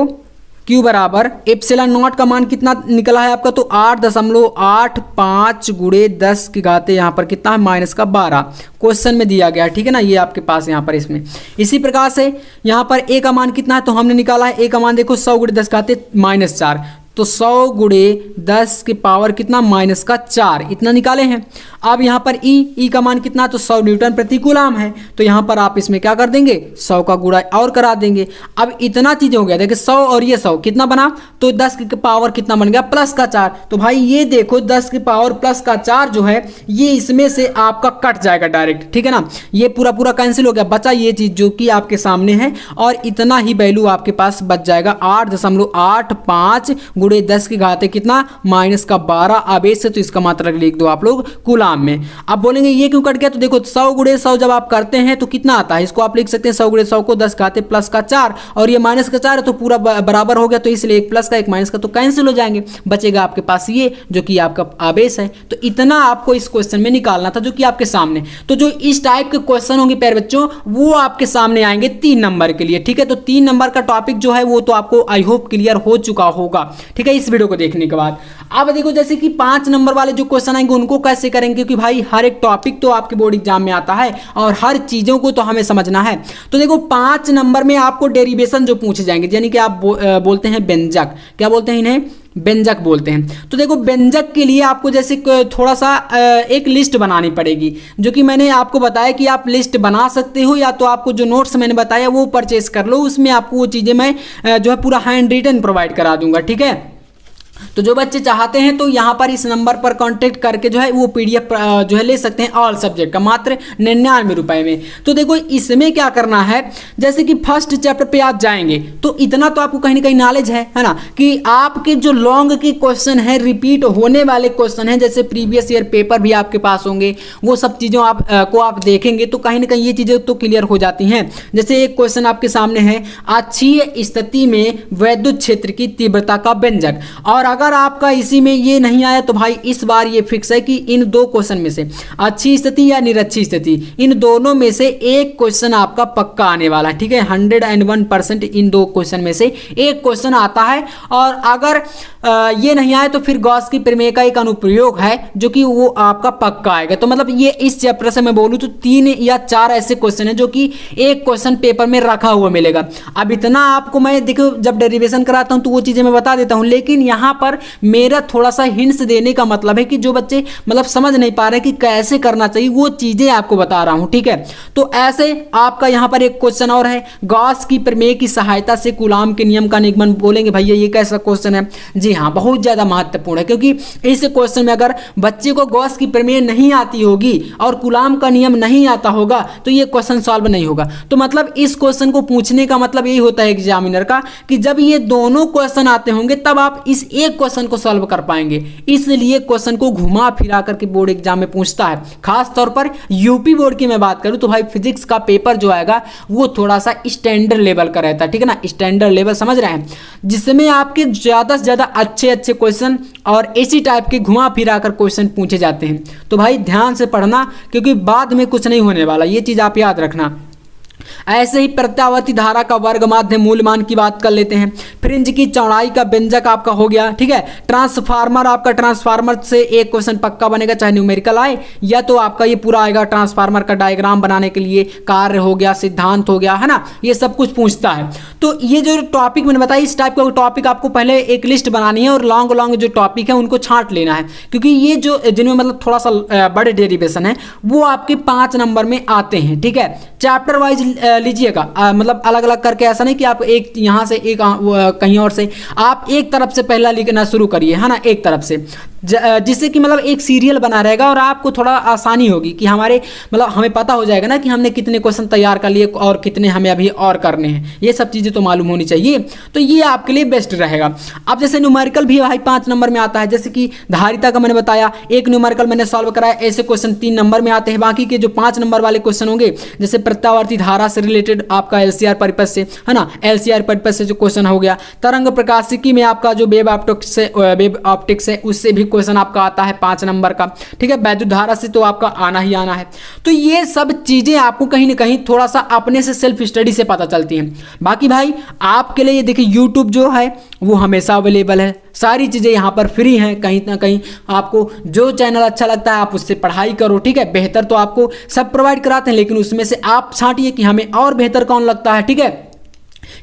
q बराबर एप्सिलॉन नॉट का मान कितना निकला है आपका, तो 8.85 गुणे 10 की घाते यहाँ पर कितना है -12 क्वेश्चन में दिया गया है, ठीक है ना, ये आपके पास यहाँ पर इसमें। इसी प्रकार से यहाँ पर a का मान कितना है तो हमने निकाला है, a का मान देखो 100 गुणे 10 की घाते -4, तो 100 गुणे 10 की पावर कितना -4, इतना निकाले हैं। अब यहाँ पर e का मान कितना, तो 100 न्यूटन प्रति कूलम है, तो यहाँ पर आप इसमें क्या कर देंगे 100 का गुणा और करा देंगे। अब इतना चीज़ हो गया, देखिए 100 और ये 100 कितना बना, तो 10 की पावर कितना बन गया +4। तो भाई ये देखो 10 की पावर +4 जो है ये इसमें से आपका कट जाएगा डायरेक्ट, ठीक है ना, ये पूरा कैंसिल हो गया, बचा ये चीज़ जो कि आपके सामने है और इतना ही वैल्यू आपके पास बच जाएगा 8.85 गुणे 10 की घाते कितना -12। अब इससे तो इसका मात्रक लिख दो आप लोग कूलम में। अब बोलेंगे ये क्यों कट गया, तो देखो 100 गुणे 100 जब आप करते हैं तो कितना आता है, इसको आप लिख सकते हैं 100 गुणे 100 को 10 घाते +4 और ये -4 है तो पूरा बराबर हो गया, तो इसलिए एक प्लस का एक माइनस का तो कैंसिल हो जाएंगे, बचेगा आपके पास ये जो कि आपका आवेश है। तो इतना आपको इस क्वेश्चन में निकालना था जो कि आपके सामने। तो जो इस टाइप के क्वेश्चन होंगे प्यारे बच्चों वो आपके सामने आएंगे 3 नंबर के लिए, ठीक है। तो 3 नंबर का टॉपिक जो है वो तो आपको आई होप क्लियर हो चुका होगा, ठीक है, इस वीडियो को देखने के बाद। अब देखो जैसे कि 5 नंबर वाले जो क्वेश्चन आएंगे उनको कैसे करेंगे, क्योंकि भाई हर एक टॉपिक तो आपके बोर्ड एग्जाम में आता है और हर चीजों को तो हमें समझना है। तो देखो 5 नंबर में आपको डेरिवेशन जो पूछे जाएंगे, यानी कि आप बोलते हैं व्यंजक, क्या बोलते हैं इन्हें, व्यंजक बोलते हैं। तो देखो व्यंजक के लिए आपको जैसे थोड़ा सा एक लिस्ट बनानी पड़ेगी, जो कि मैंने आपको बताया कि आप लिस्ट बना सकते हो या तो आपको जो नोट्स मैंने बताया वो परचेस कर लो, उसमें आपको वो चीज़ें मैं जो है पूरा हैंड रिटन प्रोवाइड करा दूंगा, ठीक है। तो जो बच्चे चाहते हैं तो यहाँ पर इस नंबर पर कांटेक्ट करके जो है वो PDF जो है ले सकते हैं ऑल सब्जेक्ट का, मात्र 99 रुपए में। तो देखो इसमें क्या करना है, जैसे कि फर्स्ट चैप्टर पे आप जाएंगे तो इतना तो आपको कहीं ना कहीं नॉलेज है ना, कि आपके जो लॉन्ग के क्वेश्चन है रिपीट होने वाले क्वेश्चन है, जैसे प्रीवियस ईयर पेपर भी आपके पास होंगे, वो सब चीज़ों को आप देखेंगे तो कहीं ना कहीं ये चीज़ें तो क्लियर हो जाती हैं। जैसे एक क्वेश्चन आपके सामने है, अक्षीय स्थिति में वैद्युत क्षेत्र की तीव्रता का व्यंजक, और अगर आपका इसी में ये नहीं आया तो भाई इस बार ये फिक्स है कि इन 2 क्वेश्चन में से अच्छी स्थिति या निरक्षी स्थिति, इन दोनों में से एक क्वेश्चन आपका पक्का आने वाला है, ठीक है। 101% इन 2 क्वेश्चन में से एक क्वेश्चन आता है। और अगर ये नहीं आए तो फिर गॉस की प्रमेय का एक अनुप्रयोग है जो कि वो आपका पक्का आएगा। तो मतलब ये इस चैप्टर से मैं बोलूँ तो 3 या 4 ऐसे क्वेश्चन है जो कि एक क्वेश्चन पेपर में रखा हुआ मिलेगा। अब इतना आपको मैं देखो जब डेरिवेशन कराता हूँ तो वो चीज़ें मैं बता देता हूँ, लेकिन यहाँ पर मेरा थोड़ा सा हिंट्स देने का मतलब है कि जो बच्चे मतलब समझ नहीं पा रहे कि कैसे करना चाहिए वो चीज़ें आपको बता रहा हूँ, ठीक है। तो ऐसे आपका यहाँ पर एक क्वेश्चन और है, गॉस की प्रमेय की सहायता से कूलॉम के नियम का निगमन। बोलेंगे भैया ये कैसा क्वेश्चन है, जी हाँ बहुत ज़्यादा महत्वपूर्ण है, क्योंकि इस क्वेश्चन में अगर बच्चे को गॉस की प्रमेय नहीं आती होगी और कूलॉम का नियम नहीं आता होगा तो ये क्वेश्चन सॉल्व नहीं होगा। तो मतलब इस क्वेश्चन को पूछने का मतलब यही होता है एग्जामिनर का कि जब ये दोनों क्वेश्चन आते होंगे तब आप इस एक एक क्वेश्चन को सॉल्व कर पाएंगे। इसलिए क्वेश्चन को घुमा फिरा करके बोर्ड एग्जाम में पूछता है। खास तौर पर यूपी बोर्ड की मैं बात करूं तो भाई फिजिक्स का पेपर जो आएगा वो थोड़ा सा स्टैंडर्ड लेवल का रहता है, ठीक है ना, स्टैंडर्ड लेवल समझ रहे हैं, जिसमें आपके ज्यादा से ज्यादा अच्छे अच्छे क्वेश्चन और इसी टाइप के घुमा फिरा कर क्वेश्चन पूछे जाते हैं। तो भाई ध्यान से पढ़ना, क्योंकि बाद में कुछ नहीं होने वाला, ये चीज आप याद रखना। ऐसे ही प्रत्यावर्ती धारा का वर्ग माध्य मूलमान की बात कर लेते हैं। फ्रिंज की चौड़ाई का व्यंजक आपका हो गया, ठीक है। ट्रांसफार्मर, आपका ट्रांसफार्मर से एक क्वेश्चन पक्का बनेगा, चाहे न्यूमेरिकल आए या तो आपका ये पूरा आएगा ट्रांसफार्मर का डायग्राम बनाने के लिए, कार्य हो गया, सिद्धांत हो गया, है ना, ये सब कुछ पूछता है। तो ये जो टॉपिक मैंने बताया, इस टाइप का टॉपिक आपको पहले एक लिस्ट बनानी है और लॉन्ग लॉन्ग जो टॉपिक है उनको छांट लेना है, क्योंकि ये जो जिनमें मतलब थोड़ा सा बड़े डेरिवेशन है वो आपके 5 नंबर में आते हैं, ठीक है। चैप्टर वाइज लीजिएगा, मतलब अलग अलग करके, ऐसा नहीं कि आप एक यहाँ से एक कहीं और से, आप एक तरफ से पहला लिखना शुरू करिए, है ना, एक तरफ से, जिससे कि मतलब एक सीरियल बना रहेगा और आपको थोड़ा आसानी होगी कि हमारे मतलब हमें पता हो जाएगा ना कि हमने कितने क्वेश्चन तैयार कर लिए और कितने हमें अभी और करने हैं, ये सब चीज़ें तो मालूम होनी चाहिए। तो ये आपके लिए बेस्ट रहेगा। अब जैसे न्यूमेरिकल भी भाई 5 नंबर में आता है, जैसे कि धारिता का मैंने बताया, एक न्यूमेरिकल मैंने सॉल्व कराया, ऐसे क्वेश्चन 3 नंबर में आते हैं। बाकी के जो 5 नंबर वाले क्वेश्चन होंगे, जैसे प्रत्यावर्ती धारा से रिलेटेड आपका एलसीआर परिपथ से, है ना, एलसीआर परिपथ से जो क्वेश्चन हो गया, तरंग प्रकाशिकी में आपका जो वेब ऑप्टिक्स है उससे भी क्वेश्चन आपका आता है 5 नंबर का, ठीक है। वैद्युत धारा से तो आपका आना ही आना है। तो ये सब चीजें आपको कहीं ना कहीं थोड़ा सा अपने से सेल्फ स्टडी से पता चलती हैं। बाकी भाई आपके लिए ये देखिए, यूट्यूब जो है वो हमेशा अवेलेबल है, सारी चीज़ें यहाँ पर फ्री हैं। कहीं ना कहीं आपको जो चैनल अच्छा लगता है आप उससे पढ़ाई करो, ठीक है। बेहतर तो आपको सब प्रोवाइड कराते हैं, लेकिन उसमें से आप छांटिए कि हमें और बेहतर कौन लगता है, ठीक है।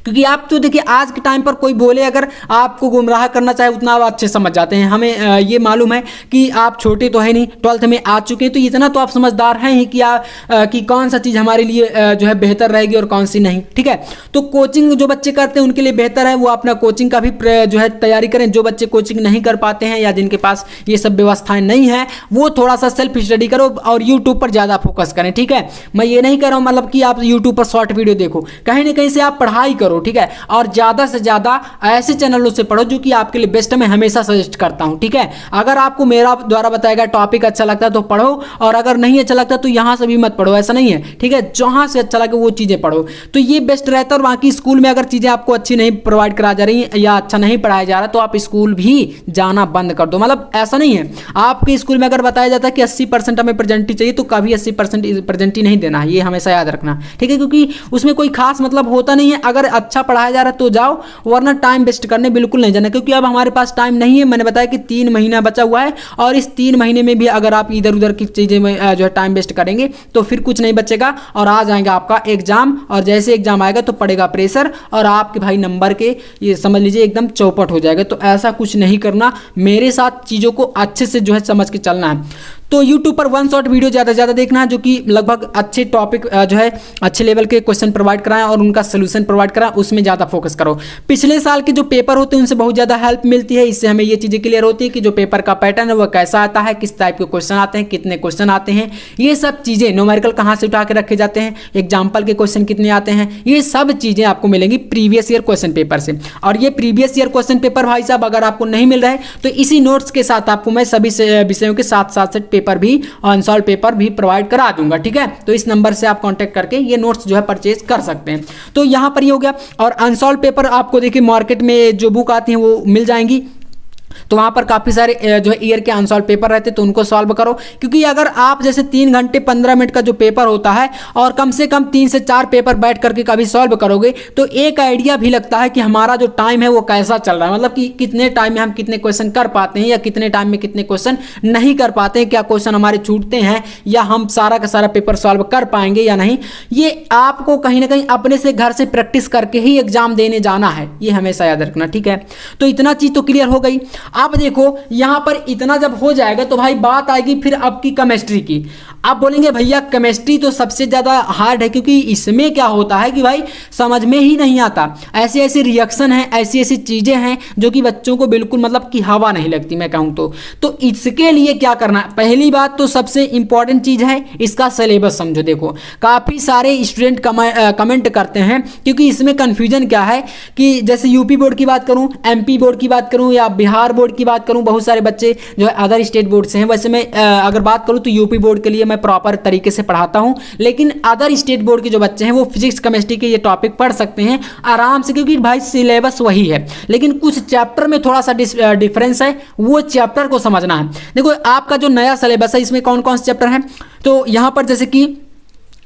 क्योंकि आप तो देखिए आज के टाइम पर कोई बोले अगर आपको गुमराह करना चाहे उतना आप अच्छे समझ जाते हैं। हमें ये मालूम है कि आप छोटे तो है नहीं, 12th में आ चुके हैं, तो इतना तो आप समझदार हैं ही कि कौन सा चीज़ हमारे लिए जो है बेहतर रहेगी और कौन सी नहीं, ठीक है। तो कोचिंग जो बच्चे करते हैं उनके लिए बेहतर है, वो अपना कोचिंग का भी जो है तैयारी करें। जो बच्चे कोचिंग नहीं कर पाते हैं या जिनके पास ये सब व्यवस्थाएं नहीं है, वो थोड़ा सा सेल्फ स्टडी करो और यूट्यूब पर ज़्यादा फोकस करें, ठीक है। मैं ये नहीं कर रहा हूँ मतलब कि आप यूट्यूब पर शॉर्ट वीडियो देखो, कहीं ना कहीं से आप पढ़ाई करो, ठीक है। और ज्यादा से ज्यादा ऐसे चैनलों से पढ़ो जो कि आपके लिए बेस्ट है, मैं हमेशा सजेस्ट करता हूं, ठीक है। अगर आपको मेरा द्वारा बताया गया टॉपिक अच्छा लगता है तो पढ़ो, और अगर नहीं अच्छा लगता तो यहां से भी मत पढ़ो, ऐसा नहीं है, ठीक है। जहां से अच्छा लगे वो चीजें पढ़ो, तो ये बेस्ट रहता है। और बाकी स्कूल में अगर चीजें आपको अच्छी नहीं प्रोवाइड करा जा रही या अच्छा नहीं पढ़ाया जा रहा तो आप स्कूल भी जाना बंद कर दो। मतलब ऐसा नहीं है, आपके स्कूल में अगर बताया जाता है कि 80% हमें प्रेजेंट ही चाहिए तो कभी 80% प्रेजेंट ही नहीं देना है, ये हमेशा याद रखना, ठीक है। क्योंकि उसमें कोई खास मतलब होता नहीं है। अगर अच्छा पढ़ाया जा रहा है तो जाओ, वरना टाइम वेस्ट करने बिल्कुल नहीं जाना, क्योंकि अब हमारे पास टाइम नहीं है। मैंने बताया कि 3 महीना बचा हुआ है और इस 3 महीने में भी अगर आप इधर उधर की चीजें में जो है टाइम वेस्ट करेंगे तो फिर कुछ नहीं बचेगा और आ जाएगा आपका एग्जाम। और जैसे एग्जाम आएगा तो पड़ेगा प्रेशर और आपके भाई नंबर के ये समझ लीजिए एकदम चौपट हो जाएगा। तो ऐसा कुछ नहीं करना, मेरे साथ चीज़ों को अच्छे से जो है समझ के चलना है। तो YouTube पर 1 शॉट वीडियो ज़्यादा से ज़्यादा देखना है जो कि लगभग अच्छे टॉपिक जो है अच्छे लेवल के क्वेश्चन प्रोवाइड कराएं और उनका सोल्यूशन प्रोवाइड कराएं, उसमें ज़्यादा फोकस करो। पिछले साल के जो पेपर होते हैं उनसे बहुत ज़्यादा हेल्प मिलती है, इससे हमें ये चीज़ें क्लियर होती है कि जो पेपर का पैटर्न है वो कैसा आता है, किस टाइप के क्वेश्चन आते हैं, कितने क्वेश्चन आते हैं, ये सब चीज़ें न्यूमेरिकल कहाँ से उठा के रखे जाते हैं, एग्जाम्पल के क्वेश्चन कितने आते हैं, ये सब चीज़ें आपको मिलेंगी प्रीवियस ईयर क्वेश्चन पेपर से। और ये प्रीवियस ईयर क्वेश्चन पेपर भाई साहब अगर आपको नहीं मिल रहा है तो इसी नोट्स के साथ आपको मैं सभी विषयों के साथ साथ पेपर भी अनसॉल्व पेपर भी प्रोवाइड करा दूंगा, ठीक है। तो इस नंबर से आप कांटेक्ट करके ये नोट्स जो है परचेज कर सकते हैं। तो यहाँ पर ये हो गया। और अनसॉल्व पेपर आपको देखिए मार्केट में जो बुक आती हैं वो मिल जाएंगी, तो वहाँ पर काफ़ी सारे जो है ईयर के अनसॉल्व पेपर रहते हैं, तो उनको सॉल्व करो। क्योंकि अगर आप जैसे 3 घंटे 15 मिनट का जो पेपर होता है और कम से कम 3 से 4 पेपर बैठ करके कभी सॉल्व करोगे तो एक आइडिया भी लगता है कि हमारा जो टाइम है वो कैसा चल रहा है, मतलब कि कितने टाइम में हम कितने क्वेश्चन कर पाते हैं या कितने टाइम में कितने क्वेश्चन नहीं कर पाते हैं, क्या क्वेश्चन हमारे छूटते हैं या हम सारा का सारा पेपर सॉल्व कर पाएंगे या नहीं। ये आपको कहीं ना कहीं अपने से घर से प्रैक्टिस करके ही एग्जाम देने जाना है, ये हमेशा याद रखना, ठीक है। तो इतना चीज़ तो क्लियर हो गई। अब देखो यहां पर इतना जब हो जाएगा तो भाई बात आएगी फिर आपकी केमिस्ट्री की। आप बोलेंगे भैया केमिस्ट्री तो सबसे ज़्यादा हार्ड है, क्योंकि इसमें क्या होता है कि भाई समझ में ही नहीं आता, ऐसी ऐसी रिएक्शन है, ऐसी ऐसी चीज़ें हैं जो कि बच्चों को बिल्कुल मतलब कि हवा नहीं लगती, मैं कहूँ तो इसके लिए क्या करना है। पहली बात तो सबसे इंपॉर्टेंट चीज़ है इसका सिलेबस समझो। देखो काफ़ी सारे स्टूडेंट कमेंट करते हैं, क्योंकि इसमें कन्फ्यूजन क्या है कि जैसे यूपी बोर्ड की बात करूँ, MP बोर्ड की बात करूँ या बिहार बोर्ड की बात करूं, बहुत सारे बच्चे जो है अदर स्टेट बोर्ड से हैं। वैसे मैं अगर बात करूं तो यूपी बोर्ड के लिए मैं प्रॉपर तरीके से पढ़ाता हूं, लेकिन अदर स्टेट बोर्ड के जो बच्चे हैं वो फिजिक्स केमिस्ट्री के ये टॉपिक पढ़ सकते हैं आराम से, क्योंकि भाई सिलेबस वही है, लेकिन कुछ चैप्टर में थोड़ा सा डिफरेंस है, वो चैप्टर को समझना है। देखो आपका जो नया सिलेबस है इसमें कौन कौन से चैप्टर हैं, तो यहाँ पर जैसे कि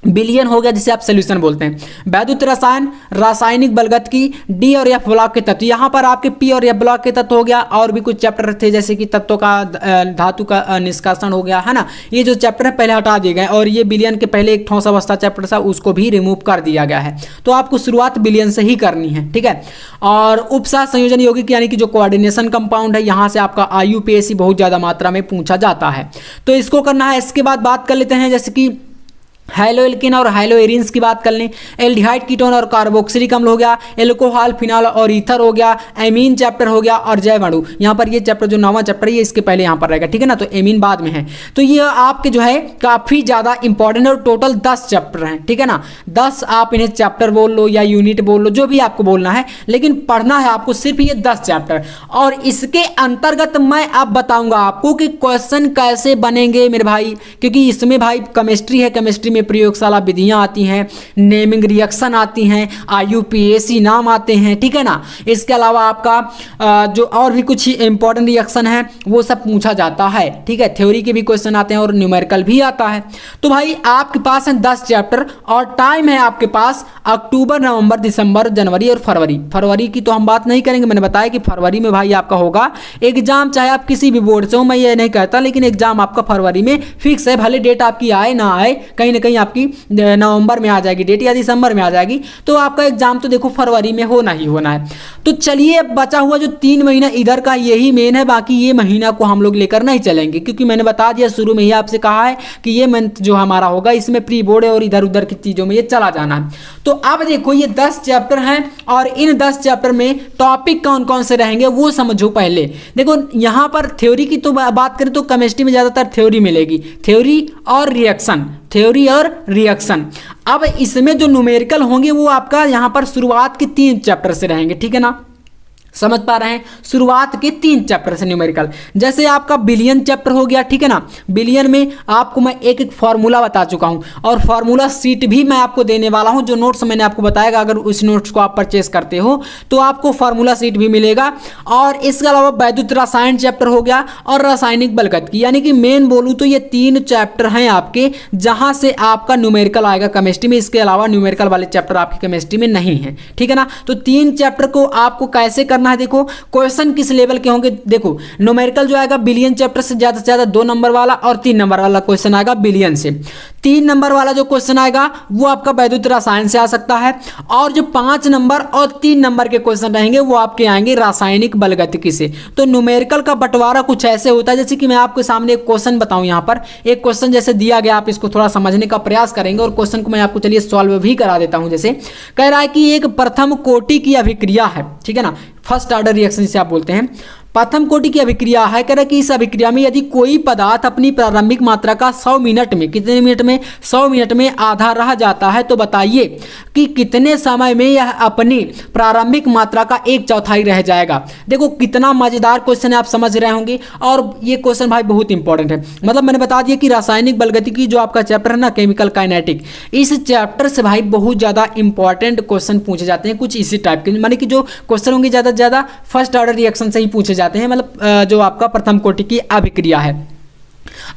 बिलियन हो गया, जिसे आप सोल्यूशन बोलते हैं, वैद्युत रसायन, रासायनिक बलगतिकी, डी और एफ ब्लॉक के तत्व, यहाँ पर आपके पी और एफ ब्लॉक के तत्व हो गया, और भी कुछ चैप्टर थे जैसे कि तत्वों का धातु का निष्कासन हो गया है ना, ये जो चैप्टर है पहले हटा दिए गए, और ये बिलियन के पहले एक ठोस अवस्था चैप्टर था उसको भी रिमूव कर दिया गया है। तो आपको शुरुआत बिलियन से ही करनी है, ठीक है। और उपसार संयोजन यौगिक यानी कि जो कोऑर्डिनेशन कंपाउंड है, यहाँ से आपका IUPAC बहुत ज़्यादा मात्रा में पूछा जाता है, तो इसको करना है। इसके बाद बात कर लेते हैं जैसे कि हाइलोएल्किन और हाइलोएरिन्स की बात कर लें, एल्डिहाइड कीटोन और कार्बोक्सिलिक अम्ल हो गया, एल्कोहल, फिनॉल और ईथर हो गया, एमीन चैप्टर हो गया, और जैव अणु। यहाँ पर ये चैप्टर जो 9वां चैप्टर है ये इसके पहले यहाँ पर रहेगा, ठीक है ना, तो एमीन बाद में है। तो ये आपके जो है काफ़ी ज़्यादा इंपॉर्टेंट है, और टोटल 10 चैप्टर हैं, ठीक है ना। 10 आप इन्हें चैप्टर बोल लो या यूनिट बोल लो, जो भी आपको बोलना है, लेकिन पढ़ना है आपको सिर्फ ये 10 चैप्टर। और इसके अंतर्गत मैं अब बताऊंगा आपको कि क्वेश्चन कैसे बनेंगे मेरे भाई, क्योंकि इसमें भाई केमिस्ट्री है, केमिस्ट्री में प्रयोगशाला विधियां आती हैं, नेमिंग रिएक्शन आती हैं, IUPAC नाम आते हैं, ठीक है ना। इसके अलावा आपका जो और भी कुछ इंपॉर्टेंट रिएक्शन है वो सब पूछा जाता है, ठीक है। थ्योरी के भी क्वेश्चन आते हैं और न्यूमेरिकल भी आता है। तो भाई आपके पास है 10 चैप्टर, और टाइम है आपके पास अक्टूबर, नवंबर, दिसंबर, जनवरी और फरवरी। फरवरी की तो हम बात नहीं करेंगे, मैंने बताया कि फरवरी में भाई आपका होगा एग्जाम, चाहे आप किसी भी बोर्ड से हो, मैं ये नहीं कहता, लेकिन एग्जाम आपका फरवरी में फिक्स है। भले डेट आपकी आए ना आए, कहीं ना कहीं आपकी नवंबर में आ जाएगी डेट या दिसंबर में आ जाएगी, तो आपका एग्जाम तो देखो फरवरी में होना ही होना है। तो चलिए बचा हुआ जो 3 महीना इधर का यही मेन है, बाकी ये महीना को हम लोग लेकर नहीं चलेंगे, क्योंकि मैंने बता दिया शुरू में ही आपसे कहा है कि ये मंथ जो हमारा होगा इसमें प्री बोर्ड है और इधर उधर की चीज़ों में ये चला जाना है। तो अब देखो ये 10 चैप्टर हैं, और इन 10 चैप्टर में टॉपिक कौन कौन से रहेंगे वो समझो पहले। देखो यहाँ पर थ्योरी की तो बात करें तो केमिस्ट्री में ज़्यादातर थ्योरी मिलेगी, थ्योरी और रिएक्शन, थ्योरी और रिएक्शन। अब इसमें जो न्यूमेरिकल होंगे वो आपका यहाँ पर शुरुआत के 3 चैप्टर से रहेंगे, ठीक है ना, समझ पा रहे हैं। शुरुआत के 3 चैप्टर से न्यूमेरिकल, जैसे आपका बिलियन चैप्टर हो गया, ठीक है ना। बिलियन में आपको मैं एक एक फार्मूला बता चुका हूं, और फार्मूला सीट भी मैं आपको देने वाला हूं, जो नोट्स मैंने आपको बताएगा, अगर उस नोट्स को आप परचेस करते हो तो आपको फार्मूला सीट भी मिलेगा। और इसके अलावा वैद्युत रसायन चैप्टर हो गया, और रासायनिक बलगतिकी, यानी कि मेन बोलूँ तो ये 3 चैप्टर हैं आपके, जहां से आपका न्यूमेरिकल आएगा केमिस्ट्री में। इसके अलावा न्यूमेरिकल वाले चैप्टर आपकी केमिस्ट्री में नहीं है, ठीक है ना। तो 3 चैप्टर को आपको कैसे करना है, देखो क्वेश्चन किस लेवल के होंगे। देखो न्यूमेरिकल जो आएगा बिलियन चैप्टर से ज्यादा 2 नंबर वाला और 3 नंबर वाला क्वेश्चन आएगा बिलियन से। 3 नंबर वाला जो क्वेश्चन आएगा वो आपका वैद्युत रसायन से आ सकता है, और जो 5 नंबर और 3 नंबर के क्वेश्चन रहेंगे वो आपके आएंगे रासायनिक बलगतिकी से। तो न्यूमेरिकल का बंटवारा कुछ ऐसे होता है, जैसे कि मैं आपके सामने एक क्वेश्चन बताऊं, यहाँ पर एक क्वेश्चन जैसे दिया गया, आप इसको थोड़ा समझने का प्रयास करेंगे, और क्वेश्चन को मैं आपको चलिए सॉल्व भी करा देता हूं। जैसे कह रहा है कि एक प्रथम कोटि की अभिक्रिया है, ठीक है ना, फर्स्ट ऑर्डर रिएक्शन जिसे आप बोलते हैं, प्रथम कोटि की अभिक्रिया है। कह रहा है कि इस अभिक्रिया में यदि कोई पदार्थ अपनी प्रारंभिक मात्रा का 100 मिनट में, कितने मिनट में, 100 मिनट में आधा रह जाता है, तो बताइए कि कितने समय में यह अपनी प्रारंभिक मात्रा का 1/4 रह जाएगा। देखो कितना मजेदार क्वेश्चन है, आप समझ रहे होंगे, और ये क्वेश्चन भाई बहुत इंपॉर्टेंट है। मतलब मैंने बता दिया कि रासायनिक बलगतिकी जो आपका चैप्टर है ना, केमिकल काइनेटिक, इस चैप्टर से भाई बहुत ज़्यादा इंपॉर्टेंट क्वेश्चन पूछे जाते हैं, कुछ इसी टाइप के, माने कि जो क्वेश्चन होंगे ज़्यादा से ज़्यादा फर्स्ट ऑर्डर रिएक्शन से ही पूछे जाते हैं, मतलब जो आपका प्रथम कोटि की अभिक्रिया है।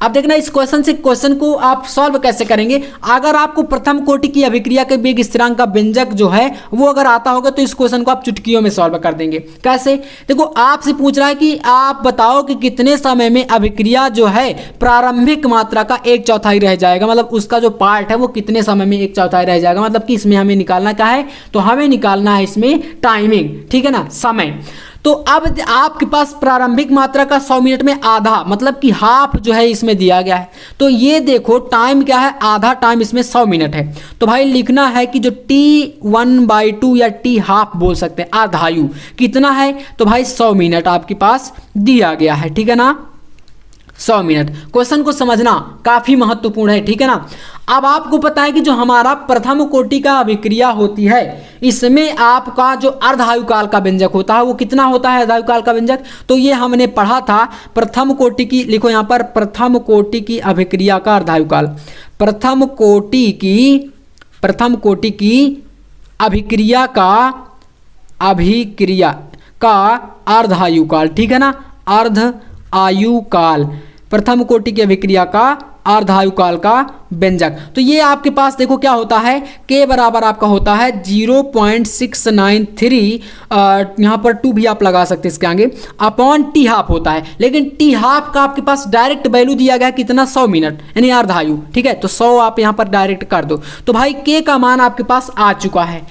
अब देखना इस क्वेश्चन को आप सॉल्व कैसे करेंगे। अगर आपको प्रथम कोटि की अभिक्रिया के वेग स्थिरांक का व्यंजक जो है वो अगर आता होगा तो इस क्वेश्चन को आप चुटकियों में सॉल्व कर देंगे। कैसे, देखो आपसे पूछ रहा है कि आप बताओ कि कितने समय में अभिक्रिया जो है प्रारंभिक मात्रा का 1/4 रह जाएगा, मतलब उसका जो पार्ट है वो कितने समय में 1/4 रह जाएगा, मतलब कि इसमें हमें निकालना क्या है, तो हमें निकालना है इसमें टाइमिंग, ठीक है ना, समय। तो अब आपके पास प्रारंभिक मात्रा का 100 मिनट में आधा, मतलब कि हाफ जो है इसमें दिया गया है। तो ये देखो टाइम क्या है, आधा टाइम इसमें 100 मिनट है। तो भाई लिखना है कि जो T1/2 या T हाफ बोल सकते हैं, आधायु कितना है, तो भाई 100 मिनट आपके पास दिया गया है, ठीक है ना। 100 मिनट। क्वेश्चन को समझना काफी महत्वपूर्ण है, ठीक है ना। अब आपको पता है कि जो हमारा प्रथम कोटि का अभिक्रिया होती है, इसमें आपका जो अर्धायुकाल का व्यंजक होता है वो कितना होता है अर्धायुकाल का व्यंजक, तो ये हमने पढ़ा था प्रथम कोटि की, लिखो यहाँ पर प्रथम कोटि की अभिक्रिया का अर्धायुकाल, प्रथम कोटि की अभिक्रिया का अर्धायुकाल, ठीक है ना, अर्ध आयुकाल, प्रथम कोटि की अभिक्रिया का अर्धायुकाल का व्यंजक। तो ये आपके पास देखो क्या होता है, के बराबर आपका होता है 0.693, यहाँ पर 2 भी आप लगा सकते हैं इसके आगे, अपॉन टी हाफ होता है। लेकिन टी हाफ का आपके पास डायरेक्ट वैल्यू दिया गया है कितना, 100 मिनट यानी अर्धायु, ठीक है। तो 100 आप यहाँ पर डायरेक्ट कर दो, तो भाई के का मान आपके पास आ चुका है।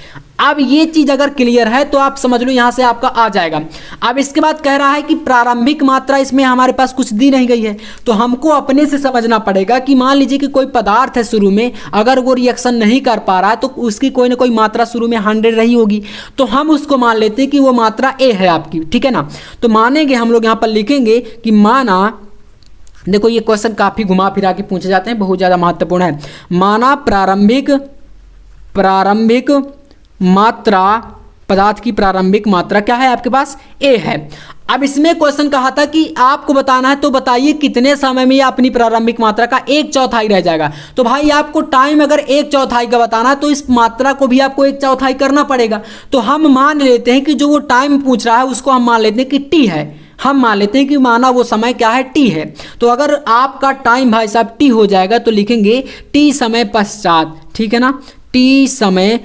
अब ये चीज अगर क्लियर है तो आप समझ लो यहां से आपका आ जाएगा। अब इसके बाद कह रहा है कि प्रारंभिक मात्रा इसमें हमारे पास कुछ दी नहीं गई है, तो हमको अपने से समझना पड़ेगा कि मान लीजिए कि कोई पदार्थ है शुरू में, अगर वो रिएक्शन नहीं कर पा रहा है तो उसकी कोई ना कोई मात्रा शुरू में 100 रही होगी, तो हम उसको मान लेते हैं कि वो मात्रा ए है आपकी, ठीक है ना। तो मानेंगे हम लोग यहाँ पर लिखेंगे कि माना, देखो ये क्वेश्चन काफी घुमा फिरा के पूछे जाते हैं, बहुत ज्यादा महत्वपूर्ण है। माना प्रारंभिक मात्रा, पदार्थ की प्रारंभिक मात्रा क्या है आपके पास, ए है। अब इसमें क्वेश्चन कहा था कि आपको बताना है, तो बताइए कितने समय में ये अपनी प्रारंभिक मात्रा का 1/4 रह जाएगा। तो भाई आपको टाइम अगर 1/4 का बताना है तो इस मात्रा को भी आपको 1/4 करना पड़ेगा। तो हम मान लेते हैं कि जो वो टाइम पूछ रहा है उसको हम मान लेते हैं कि टी है, हम मान लेते हैं कि माना वो समय क्या है, टी है। तो अगर आपका टाइम भाई साहब टी हो जाएगा तो लिखेंगे टी समय पश्चात, ठीक है ना, टी समय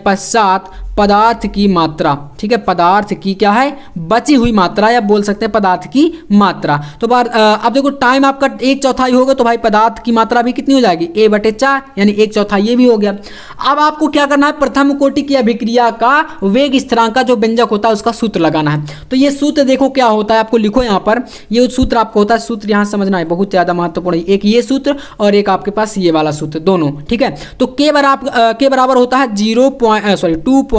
पश्चात पदार्थ की मात्रा, ठीक है, पदार्थ की क्या है, बची हुई मात्रा, या बोल सकते हैं पदार्थ की मात्रा। तो अब देखो टाइम आपका 1/4 होगा तो भाई पदार्थ की मात्रा भी कितनी हो जाएगी, a/4 यानी 1/4 ये भी हो गया। अब आपको क्या करना है, प्रथम कोटि की अभिक्रिया का वेग स्थिरांक का जो व्यंजक होता है उसका सूत्र लगाना है। तो ये सूत्र देखो क्या होता है, आपको लिखो यहाँ पर, ये सूत्र आपको होता है, सूत्र यहाँ समझना है बहुत ज्यादा महत्वपूर्ण है, एक ये सूत्र और एक आपके पास ये वाला सूत्र, दोनों, ठीक है। तो के बराबर होता है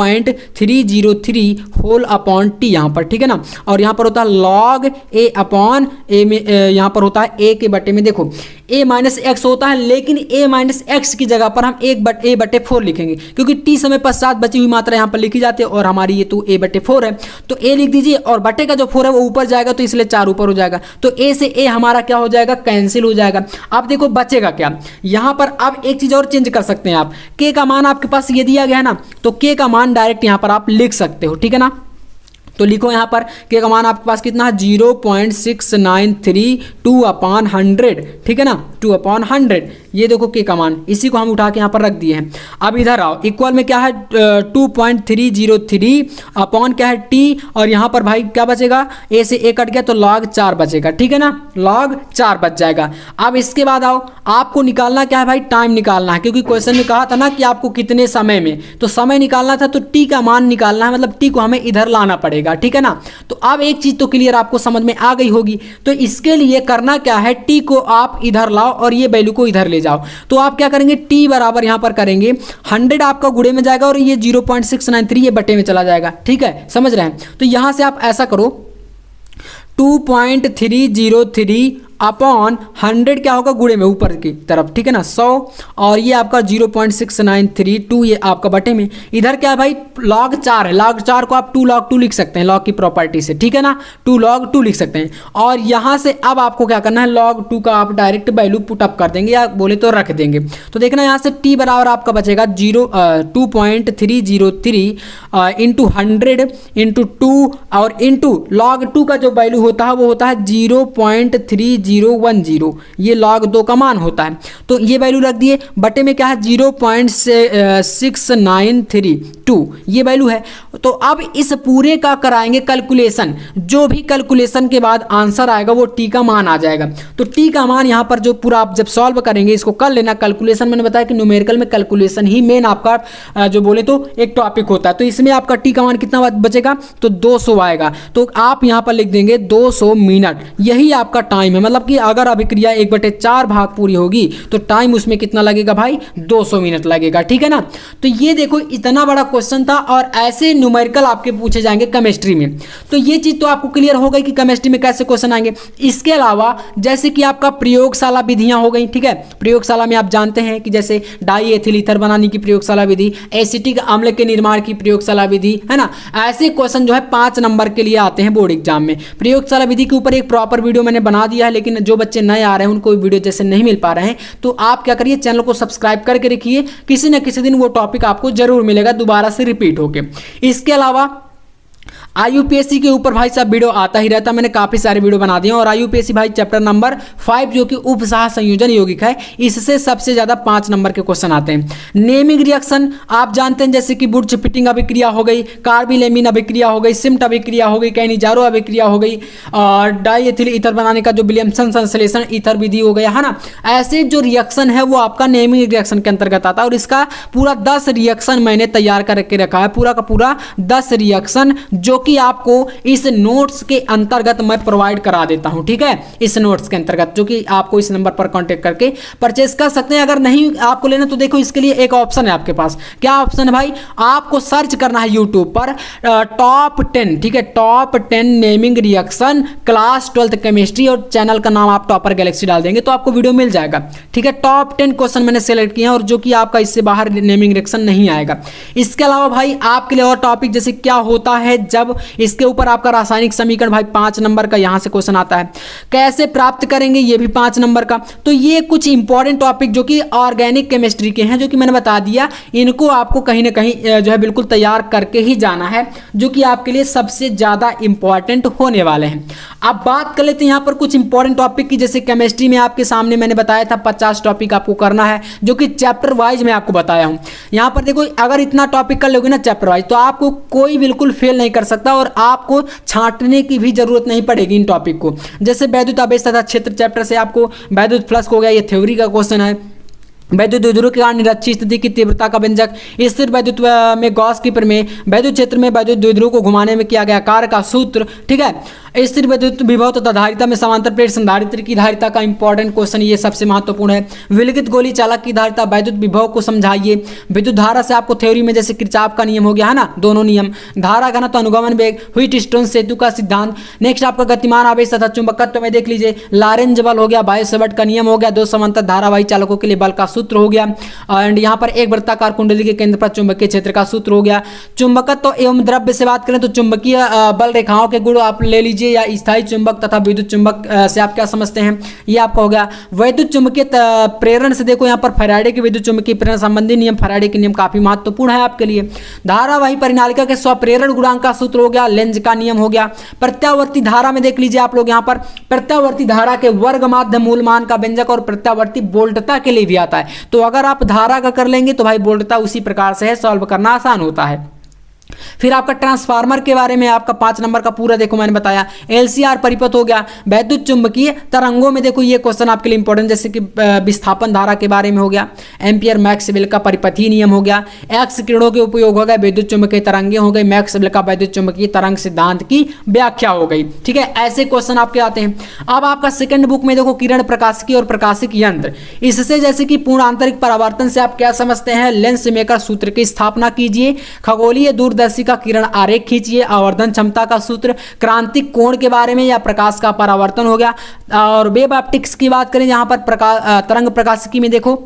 2.303 होल अपॉन टी यहाँ पर, ठीक है ना, और यहाँ पर होता है लॉग ए अपॉन ए में, यहाँ पर होता है ए के बटे में, देखो a माइनस एक्स होता है, लेकिन a माइनस एक्स की जगह पर हम a/4 लिखेंगे, क्योंकि t समय पश्चात बची हुई मात्रा यहाँ पर लिखी जाती है और हमारी ये तो a/4 है, तो a लिख दीजिए और बटे का जो 4 है वो ऊपर जाएगा तो इसलिए 4 ऊपर हो जाएगा, तो a से a हमारा क्या हो जाएगा, कैंसिल हो जाएगा। अब देखो बचेगा क्या यहाँ पर, अब एक चीज और चेंज कर सकते हैं आप, k का मान आपके पास ये दिया गया है ना, तो k का मान डायरेक्ट यहाँ पर आप लिख सकते हो, ठीक है ना। तो लिखो यहाँ पर के का मान आपके पास कितना है, 0.693 2/100, ठीक है ना, 2/100, ये देखो के का मान, इसी को हम उठा के यहाँ पर रख दिए हैं। अब इधर आओ, इक्वल में क्या है 2.303 अपॉन क्या है टी, और यहाँ पर भाई क्या बचेगा, ए से ए कट गया तो log 4 बचेगा, ठीक है ना, log 4 बच जाएगा। अब इसके बाद आओ, आपको निकालना क्या है भाई, टाइम निकालना है, क्योंकि क्वेश्चन में कहा था ना कि आपको कितने समय में, तो समय निकालना था, तो टी का मान निकालना है, मतलब टी को हमें इधर लाना पड़ेगा, ठीक है ना। तो अब एक चीज तो क्लियर आपको समझ में आ गई होगी, तो इसके लिए करना क्या है, टी को आप इधर लाओ और ये वैल्यू को इधर ले जाओ। तो आप क्या करेंगे, टी बराबर यहां पर करेंगे 100 आपका गुणे में जाएगा और ये 0.693 ये बटे में चला जाएगा, ठीक है, समझ रहे हैं। तो यहां से आप ऐसा करो 2.303 अपॉन 100 क्या होगा, गुणे में ऊपर की तरफ, ठीक है ना, 100, और ये आपका 0.6932 ये आपका बटे में, इधर क्या है भाई log 4 है, log 4 को आप 2 log 2 लिख सकते हैं, log की प्रॉपर्टी से, ठीक है ना, 2 log 2 लिख सकते हैं। और यहाँ से अब आपको क्या करना है, log 2 का आप डायरेक्ट वैल्यू पुटअप कर देंगे या बोले तो रख देंगे। तो देखना यहाँ से t बराबर आपका बचेगा 2.303 इंटू 100 इंटू 2 और इंटू log 2 का जो वैल्यू होता है वो होता है 0.3010, ये log 2 का मान होता है, तो ये वैल्यू रख दिए, बटे में क्या है 0.6932 ये वैल्यू है। तो अब इस पूरे का कराएंगे कैलकुलेशन, जो भी कैलकुलेशन के बाद आंसर आएगा वो टी का मान आ जाएगा। तो टी का मान यहाँ पर जो पूरा आप जब सॉल्व करेंगे, इसको कर लेना, कैलकुलेशन मैंने बताया कि न्यूमेरिकल में कैलकुलेशन ही मेन आपका जो बोले तो एक टॉपिक होता है। तो इसमें आपका टी का मान कितना बचेगा, तो 200 आएगा, तो आप यहाँ पर लिख देंगे 200 मिनट, यही आपका टाइम है, मतलब मतलब कि अगर अभिक्रिया 1/4 भाग पूरी होगी तो टाइम उसमें कितना लगेगा भाई, 200 मिनट लगेगा, ठीक है ना। तो ये देखो इतना बड़ा क्वेश्चन था और ऐसे न्यूमेरिकल आपके पूछे जाएंगे केमिस्ट्री में। तो ये चीज तो आपको क्लियर हो गई कि केमिस्ट्री में कैसे क्वेश्चन आएंगे। इसके अलावा जैसे कि आपका प्रयोगशाला विधियां हो गई, ठीक है। प्रयोगशाला में आप जानते हैं कि जैसे डाई एथिल ईथर बनाने की प्रयोगशाला विधि, एसिटिक अम्ल के निर्माण की प्रयोगशाला विधि, है ना। ऐसे क्वेश्चन जो है 5 नंबर के लिए आते हैं बोर्ड एग्जाम में। प्रयोगशाला विधि के ऊपर एक प्रॉपर वीडियो मैंने बना दिया है, लेकिन जो बच्चे नए आ रहे हैं उनको वीडियो जैसे नहीं मिल पा रहे हैं, तो आप क्या करिए, चैनल को सब्सक्राइब करके रखिए, किसी न किसी दिन वो टॉपिक आपको जरूर मिलेगा दोबारा से रिपीट होके। इसके अलावा IUPAC के ऊपर भाई साहब वीडियो आता ही रहता है, मैंने काफ़ी सारे वीडियो बना दिए। और IUPAC भाई चैप्टर नंबर 5 जो कि उपसह संयोजन यौगिक है, इससे सबसे ज़्यादा 5 नंबर के क्वेश्चन आते हैं। नेमिंग रिएक्शन आप जानते हैं, जैसे कि बुर्च फिटिंग अभिक्रिया हो गई, कार्बिलेमिन अभिक्रिया हो गई, सिम्ट अभिक्रिया हो गई, कैनिजारो अभिक्रिया हो गई, और डाई एथिल ईथर बनाने का जो विलियमसन संश्लेषण ईथर विधि हो गया, है ना। ऐसे जो रिएक्शन है वो आपका नेमिंग रिएक्शन के अंतर्गत आता है। और इसका पूरा 10 रिएक्शन मैंने तैयार करके रखा है, पूरा का पूरा 10 रिएक्शन, जो कि आपको इस नोट्स के अंतर्गत मैं प्रोवाइड करा देता हूं, ठीक है। इस नोट्स के अंतर्गत जो कि आपको इस नंबर पर कांटेक्ट करके परचेस कर सकते हैं। अगर नहीं आपको लेना तो देखो इसके लिए एक ऑप्शन है आपके पास। क्या ऑप्शन है भाई, आपको सर्च करना है यूट्यूब पर टॉप 10, ठीक है, top 10 naming reaction class 12th chemistry, और चैनल का नाम आप टॉपर गैलेक्सी डाल देंगे तो आपको वीडियो मिल जाएगा, ठीक है। टॉप 10 क्वेश्चन मैंने सेलेक्ट किए हैं और जो कि आपका इससे बाहर नेमिंग रिएक्शन नहीं आएगा। इसके अलावा भाई आपके लिए और टॉपिक जैसे क्या होता है जब इसके ऊपर आपका रासायनिक समीकरण भाई 5 नंबर का यहां से क्वेश्चन आता है, कैसे प्राप्त करेंगे ये भी 5 नंबर का। तो ये कुछ इंपॉर्टेंट टॉपिक जो कि ऑर्गेनिक केमिस्ट्री के हैं, जो कि मैंने बता दिया, इनको आपको कहीं ना कहीं जो है बिल्कुल तैयार करके ही जाना है, जो कि आपके लिए सबसे ज्यादा इंपॉर्टेंट होने वाले हैं। अब बात कर लेते हैं यहाँ पर कुछ इंपॉर्टेंट टॉपिक की। जैसे केमिस्ट्री में आपके सामने मैंने बताया था 50 टॉपिक आपको करना है, जो कि चैप्टर वाइज मैं आपको बताया हूं। यहाँ पर देखो अगर इतना टॉपिक कर लोगे ना चैप्टर वाइज, तो आपको कोई बिल्कुल फेल नहीं कर सकता और आपको छांटने की भी जरूरत नहीं पड़ेगी इन टॉपिक को। जैसे वैद्युत आवेश तथा क्षेत्र चैप्टर से आपको वैद्युत फ्लक्स हो गया, ये थ्योरी का क्वेश्चन है। वैद्युत द्विध्रुव के कारण निरक्षीय स्थिति की तीव्रता का व्यंजक, स्थिर वैद्युत में गॉस की प्रमेय, वैद्युत क्षेत्र में वैद्युत द्विध्रुव को घुमाने में किया गया कार्य का सूत्र, ठीक है। स्थिर वैद्युत विभव तथा धारिता में समांतर प्लेट संधारित्र की धारिता का इंपॉर्टेंट क्वेश्चन, ये सबसे महत्वपूर्ण है। विलगित गोली चालक की धारिता, वैद्युत विभव को समझाइए। विद्युत धारा से आपको थ्योरी में जैसे किरचॉफ का नियम हो गया, है ना, दोनों नियम, धारा घनत्व, अनुगमन वेग, व्हीटस्टोन सेतु का सिद्धांत। नेक्स्ट आपका गतिमान आवेश तथा चुंबकत्व में देख लीजिए, लॉरेंज बल हो गया, बायो-सेवर्ट का नियम हो गया, 2 समांतर धारावाही चालकों के लिए बल का सूत्र हो गया। एंड यहाँ पर एक वृत्ताकार कुंडली के केंद्र पर चुंबकीय क्षेत्र का सूत्र हो गया। चुंबकत्व एवं द्रव्य से बात करें तो चुंबकीय बल रेखाओं के गुण आप ले लीजिए, या स्थायी चुंबक तथा विद्युत चुंबक से आप क्या समझते हैं, ये आपका हो गया। वैद्युत चुंबकीय प्रेरण से देखो यहाँ पर फैराडे के विद्युत चुंबकीय प्रेरण संबंधी नियम, फैराडे के नियम काफी महत्वपूर्ण है आपके लिए। धारावाही परिनालिका के स्वप्रेरण गुणांक का सूत्र हो गया, लेंज का नियम हो गया। प्रत्यावर्ती धारा में देख लीजिए आप लोग, यहाँ पर प्रत्यावर्ती धारा के वर्ग माध्य मूलमान का व्यंजक और प्रत्यावर्ती वोल्टता के लिए भी आता है। तो अगर आप धारा का कर लेंगे तो भाई वोल्टता उसी प्रकार से है, सॉल्व करना आसान होता है। फिर आपका ट्रांसफार्मर के बारे में आपका 5 नंबर का पूरा देखो मैंने बताया। एलसीआर परिपथ हो गया। वैद्युत चुंबकीय तरंगों में देखो ये क्वेश्चन आपके लिए इंपॉर्टेंट, जैसे कि विस्थापन धारा के बारे में हो गया। एम्पियर मैक्सवेल का परिपथीय नियम हो गया। एक्स किरणों के उपयोग हो गए, विद्युत चुंबकीय तरंगे हो गई, मैक्सवेल का वैद्युत चुंबकीय तरंग सिद्धांत की व्याख्या हो गई, ठीक है। ऐसे क्वेश्चन आपके आते हैं। अब आपका सेकंड बुक में देखो किरण प्रकाशिकी और प्रकाशिक यंत्र, इससे जैसे कि पूर्ण आंतरिक परावर्तन से आप क्या समझते हैं, लेंस मेकर सूत्र की स्थापना कीजिए। खगोलीय दूरदर्शी का किरण आरेख खींचिए। आवर्धन क्षमता का सूत्र, क्रांतिक कोण के बारे में या प्रकाश का परावर्तन हो गया। और वेव ऑप्टिक्स की बात करें, यहाँ पर तरंग प्रकाशिकी में देखो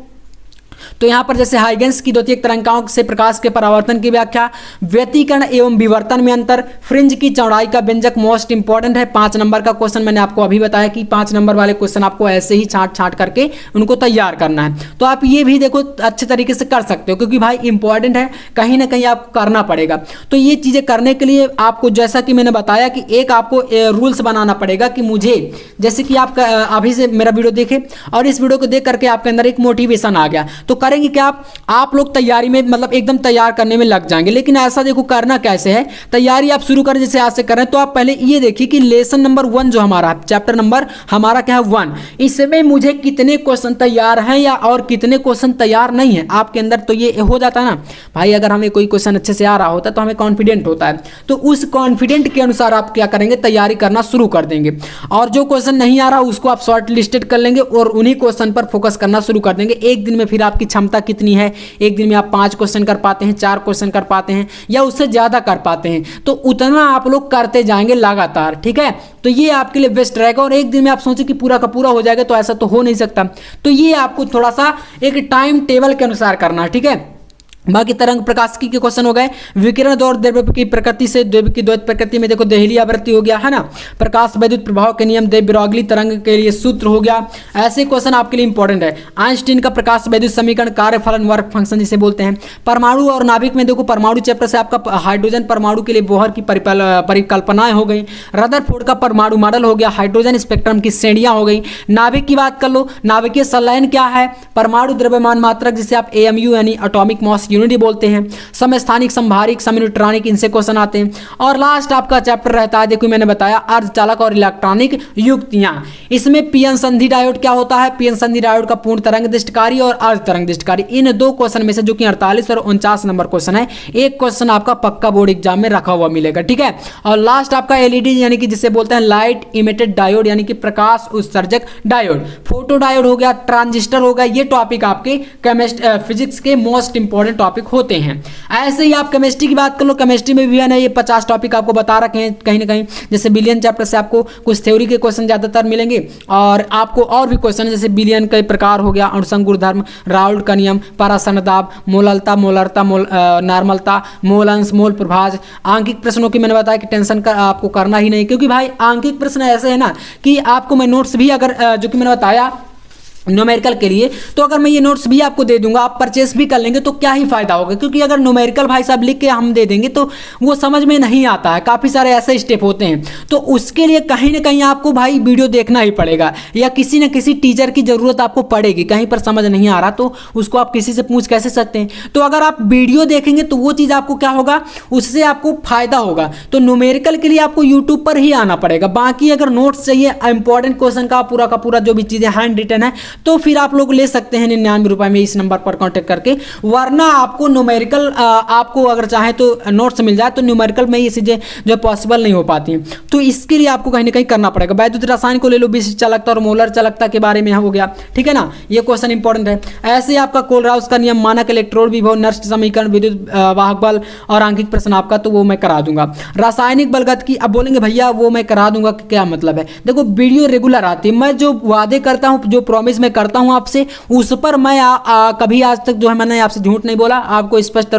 तो यहाँ पर जैसे हाइगेंस की द्वितीयक तरंगाओं से प्रकाश के परावर्तन की व्याख्या, व्यतिकरण एवं विवर्तन में अंतर, फ्रिंज की चौड़ाई का व्यंजक मोस्ट इंपॉर्टेंट है। 5 नंबर का क्वेश्चन मैंने आपको अभी बताया कि 5 नंबर वाले क्वेश्चन आपको ऐसे ही छांट करके उनको तैयार करना है। तो आप ये भी देखो अच्छे तरीके से कर सकते हो, क्योंकि भाई इंपॉर्टेंट है, कहीं ना कहीं आपको करना पड़ेगा। तो ये चीज़ें करने के लिए आपको जैसा कि मैंने बताया कि एक आपको रूल्स बनाना पड़ेगा कि मुझे, जैसे कि आप अभी से मेरा वीडियो देखे और इस वीडियो को देख करके आपके अंदर एक मोटिवेशन आ गया, तो तो करेंगे क्या, आप लोग तैयारी में मतलब एकदम तैयार करने में लग जाएंगे। लेकिन ऐसा देखो करना कैसे है, तैयारी आप शुरू करें जैसे आज से करें, तो आप पहले ये देखिए कि लेसन नंबर 1 जो हमारा चैप्टर नंबर हमारा क्या है 1, इसमें मुझे कितने क्वेश्चन तैयार हैं या और कितने क्वेश्चन तैयार नहीं है आपके अंदर, तो ये हो जाता है ना भाई। अगर हमें कोई क्वेश्चन अच्छे से आ रहा होता है तो हमें कॉन्फिडेंट होता है, तो उस कॉन्फिडेंट के अनुसार आप क्या करेंगे, तैयारी करना शुरू कर देंगे। और जो क्वेश्चन नहीं आ रहा उसको आप शॉर्ट लिस्टेड कर लेंगे और उन्हीं क्वेश्चन पर फोकस करना शुरू कर देंगे। एक दिन में फिर आपकी क्षमता कितनी है, एक दिन में आप 5 क्वेश्चन कर पाते हैं, 4 क्वेश्चन कर पाते हैं या उससे ज़्यादा कर पाते हैं, तो उतना आप लोग करते जाएंगे लगातार, ठीक है। तो ये आपके लिए बेस्ट रहेगा। और एक दिन में आप सोचें कि पूरा का पूरा हो जाएगा, तो ऐसा तो हो नहीं सकता। तो ये आपको थोड़ा सा एक टाइम टेबल के अनुसार करना है, ठीक है। बाकी तरंग प्रकाशिकी के क्वेश्चन हो गए, विकिरण दौर द्रव्य की प्रकृति से द्रव्य की द्वैत प्रकृति में देखो देहली आवृत्ति हो गया है ना, प्रकाश वैद्युत प्रभाव के नियम, देव ब्रॉगली तरंग के लिए सूत्र हो गया। ऐसे क्वेश्चन आपके लिए इंपॉर्टेंट है। आइंस्टीन का प्रकाश वैद्युत समीकरण, कार्य फलन वर्क फंक्शन जिसे बोलते हैं। परमाणु और नाभिक में देखो परमाणु चैप्टर से आपका हाइड्रोजन परमाणु के लिए बोहर की परिकल्पनाएं हो गई। रदरफोर्ड का परमाणु मॉडल हो गया, हाइड्रोजन स्पेक्ट्रम की श्रेणियां हो गई। नाभिक की बात कर लो, नाभिकीय संलयन क्या है, परमाणु द्रव्यमान मात्रक जिसे आप AMU यानी एटॉमिक मास यूनिट बोलते हैं, समस्थानिक संभारिक समन्यूट्रॉनिक, इनसे क्वेश्चन आते हैं। और लास्ट आपका चैप्टर रहता है, देखो मैंने बताया अर्धचालक और इलेक्ट्रॉनिक युक्तियां। इसमें पीएन संधि डायोड क्या होता है, पीएन संधि डायोड का पूर्ण तरंग दृष्टिकारी और अर्ध तरंग दृष्टिकारी, इन 2 क्वेश्चन में से जो कि 48 और 49 नंबर क्वेश्चन है, एक क्वेश्चन आपका पक्का बोर्ड एग्जाम में रखा हुआ मिलेगा, ठीक है। और लास्ट आपका LED यानी कि जिसे बोलते हैं लाइट इमिटेड डायोड यानी कि प्रकाश उत्सर्जक डायोड, फोटो डायोड हो गया, ट्रांजिस्टर हो गया। ये टॉपिक आपके फिजिक्स के मोस्ट इंपॉर्टेंट टॉपिक होते हैं। ऐसे ही आप केमिस्ट्री की बात कर लो, केमिस्ट्री में भी है ना ये 50 टॉपिक आपको बता रखे हैं कहीं ना कहीं। जैसे बिलियन चैप्टर से आपको कुछ थ्योरी के क्वेश्चन ज्यादातर मिलेंगे और आपको और भी क्वेश्चन जैसे बिलियन के प्रकार हो गया, अणुसंग गुणधर्म, राउल्ट का नियम, परासरण दाब, मोललता, मोलरता, नॉर्मलता, मोल अंश, मोल प्रभाज। आंकिक प्रश्नों की मैंने बताया कि टेंशन का आपको करना ही नहीं, क्योंकि भाई आंकिक प्रश्न ऐसे है ना कि आपको मैं नोट्स भी अगर जो कि मैंने बताया न्यूमेरिकल के लिए, तो अगर मैं ये नोट्स भी आपको दे दूंगा, आप परचेस भी कर लेंगे तो क्या ही फायदा होगा, क्योंकि अगर न्यूमेरिकल भाई साहब लिख के हम दे देंगे तो वो समझ में नहीं आता है, काफ़ी सारे ऐसे स्टेप होते हैं। तो उसके लिए कहीं ना कहीं आपको भाई वीडियो देखना ही पड़ेगा या किसी न किसी टीचर की ज़रूरत आपको पड़ेगी। कहीं पर समझ नहीं आ रहा तो उसको आप किसी से पूछ कैसे सकते हैं। तो अगर आप वीडियो देखेंगे तो वो चीज़ आपको क्या होगा, उससे आपको फायदा होगा। तो न्यूमेरिकल के लिए आपको यूट्यूब पर ही आना पड़ेगा। बाकी अगर नोट्स चाहिए इंपॉर्टेंट क्वेश्चन का पूरा जो भी चीज़ें हैंड रिटन है, तो फिर आप लोग ले सकते हैं 99 रुपए में इस नंबर पर कांटेक्ट करके। वरना आपको न्यूमेरिकल आपको अगर चाहे तो नोट्स मिल जाए, तो न्यूमेरिकल में ये चीज़ें जो पॉसिबल नहीं हो पाती हैं। तो इसके लिए आपको कहीं ना कहीं करना पड़ेगा। वैद्युत रसायन को ले लो, विशिष्ट चालकता और मोलर चालकता के बारे में हो गया, ठीक है ना, ये क्वेश्चन इंपॉर्टेंट है। ऐसे आपका कोलराउस का नियम, मानक इलेक्ट्रोड विभव, नष्ट समीकरण, विद्युत वाहक बल और आंकिक प्रश्न आपका, तो वो मैं करा दूंगा। रासायनिक बलगत की अब बोलेंगे भैया वो मैं करा दूंगा, क्या मतलब है। देखो वीडियो रेगुलर आती है, मैं जो वादे करता हूँ, जो प्रॉमिस मैं करता हूं आपसे, उस पर मैं कभी आज तक जो है मैंने आपसे झूठ नहीं बोला। आपको स्पष्ट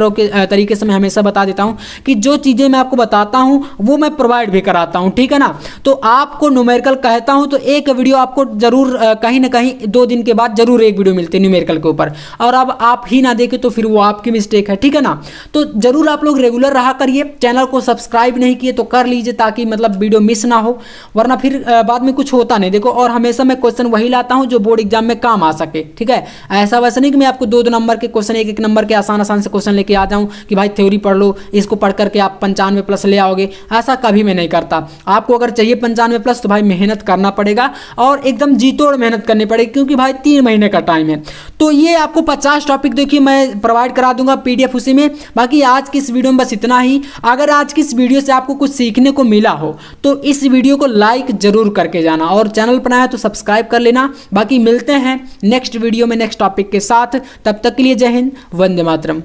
तरीके से मैं हमेशा बता देता हूं कि जो चीजें मैं आपको बताता हूं वो मैं प्रोवाइड भी कराता हूं, ठीक है ना। तो आपको न्यूमेरिकल कहता हूं तो एक वीडियो आपको जरूर कहीं ना कहीं 2 दिन के बाद जरूर एक वीडियो मिलती है न्यूमेरिकल के ऊपर, और अब आप ही ना देखें तो फिर वो आपकी मिस्टेक है, ठीक है ना। तो जरूर आप लोग रेगुलर रहा करिए। चैनल को सब्सक्राइब नहीं किए तो कर लीजिए, ताकि मतलब वीडियो मिस ना हो, वरना फिर बाद में कुछ होता नहीं। देखो, और हमेशा मैं क्वेश्चन वही लाता हूं जो बोर्ड एग्जाम में काम आ सके, ठीक है। ऐसा वैसा नहीं कि मैं आपको 2 नंबर के क्वेश्चन, 1 नंबर के आसान से क्वेश्चन लेके आ जाऊं कि भाई थ्योरी पढ़ लो, इसको पढ़ करके आप 95+ ले आओगे, ऐसा कभी मैं नहीं करता। आपको अगर चाहिए 95+ तो भाई मेहनत करना पड़ेगा और एकदम जी तोड़ मेहनत करनी पड़ेगी, क्योंकि भाई 3 महीने का टाइम है। तो ये आपको 50 टॉपिक देखिए मैं प्रोवाइड करा दूंगा PDF उसी में। बाकी आज की इस वीडियो में बस इतना ही। अगर आज की इस वीडियो से आपको कुछ सीखने को मिला हो तो इस वीडियो को लाइक जरूर करके जाना, और चैनल पर आया तो सब्सक्राइब कर लेना। बाकी मिलते हैं नेक्स्ट वीडियो में नेक्स्ट टॉपिक के साथ। तब तक के लिए जय हिंद, वंदे मातरम।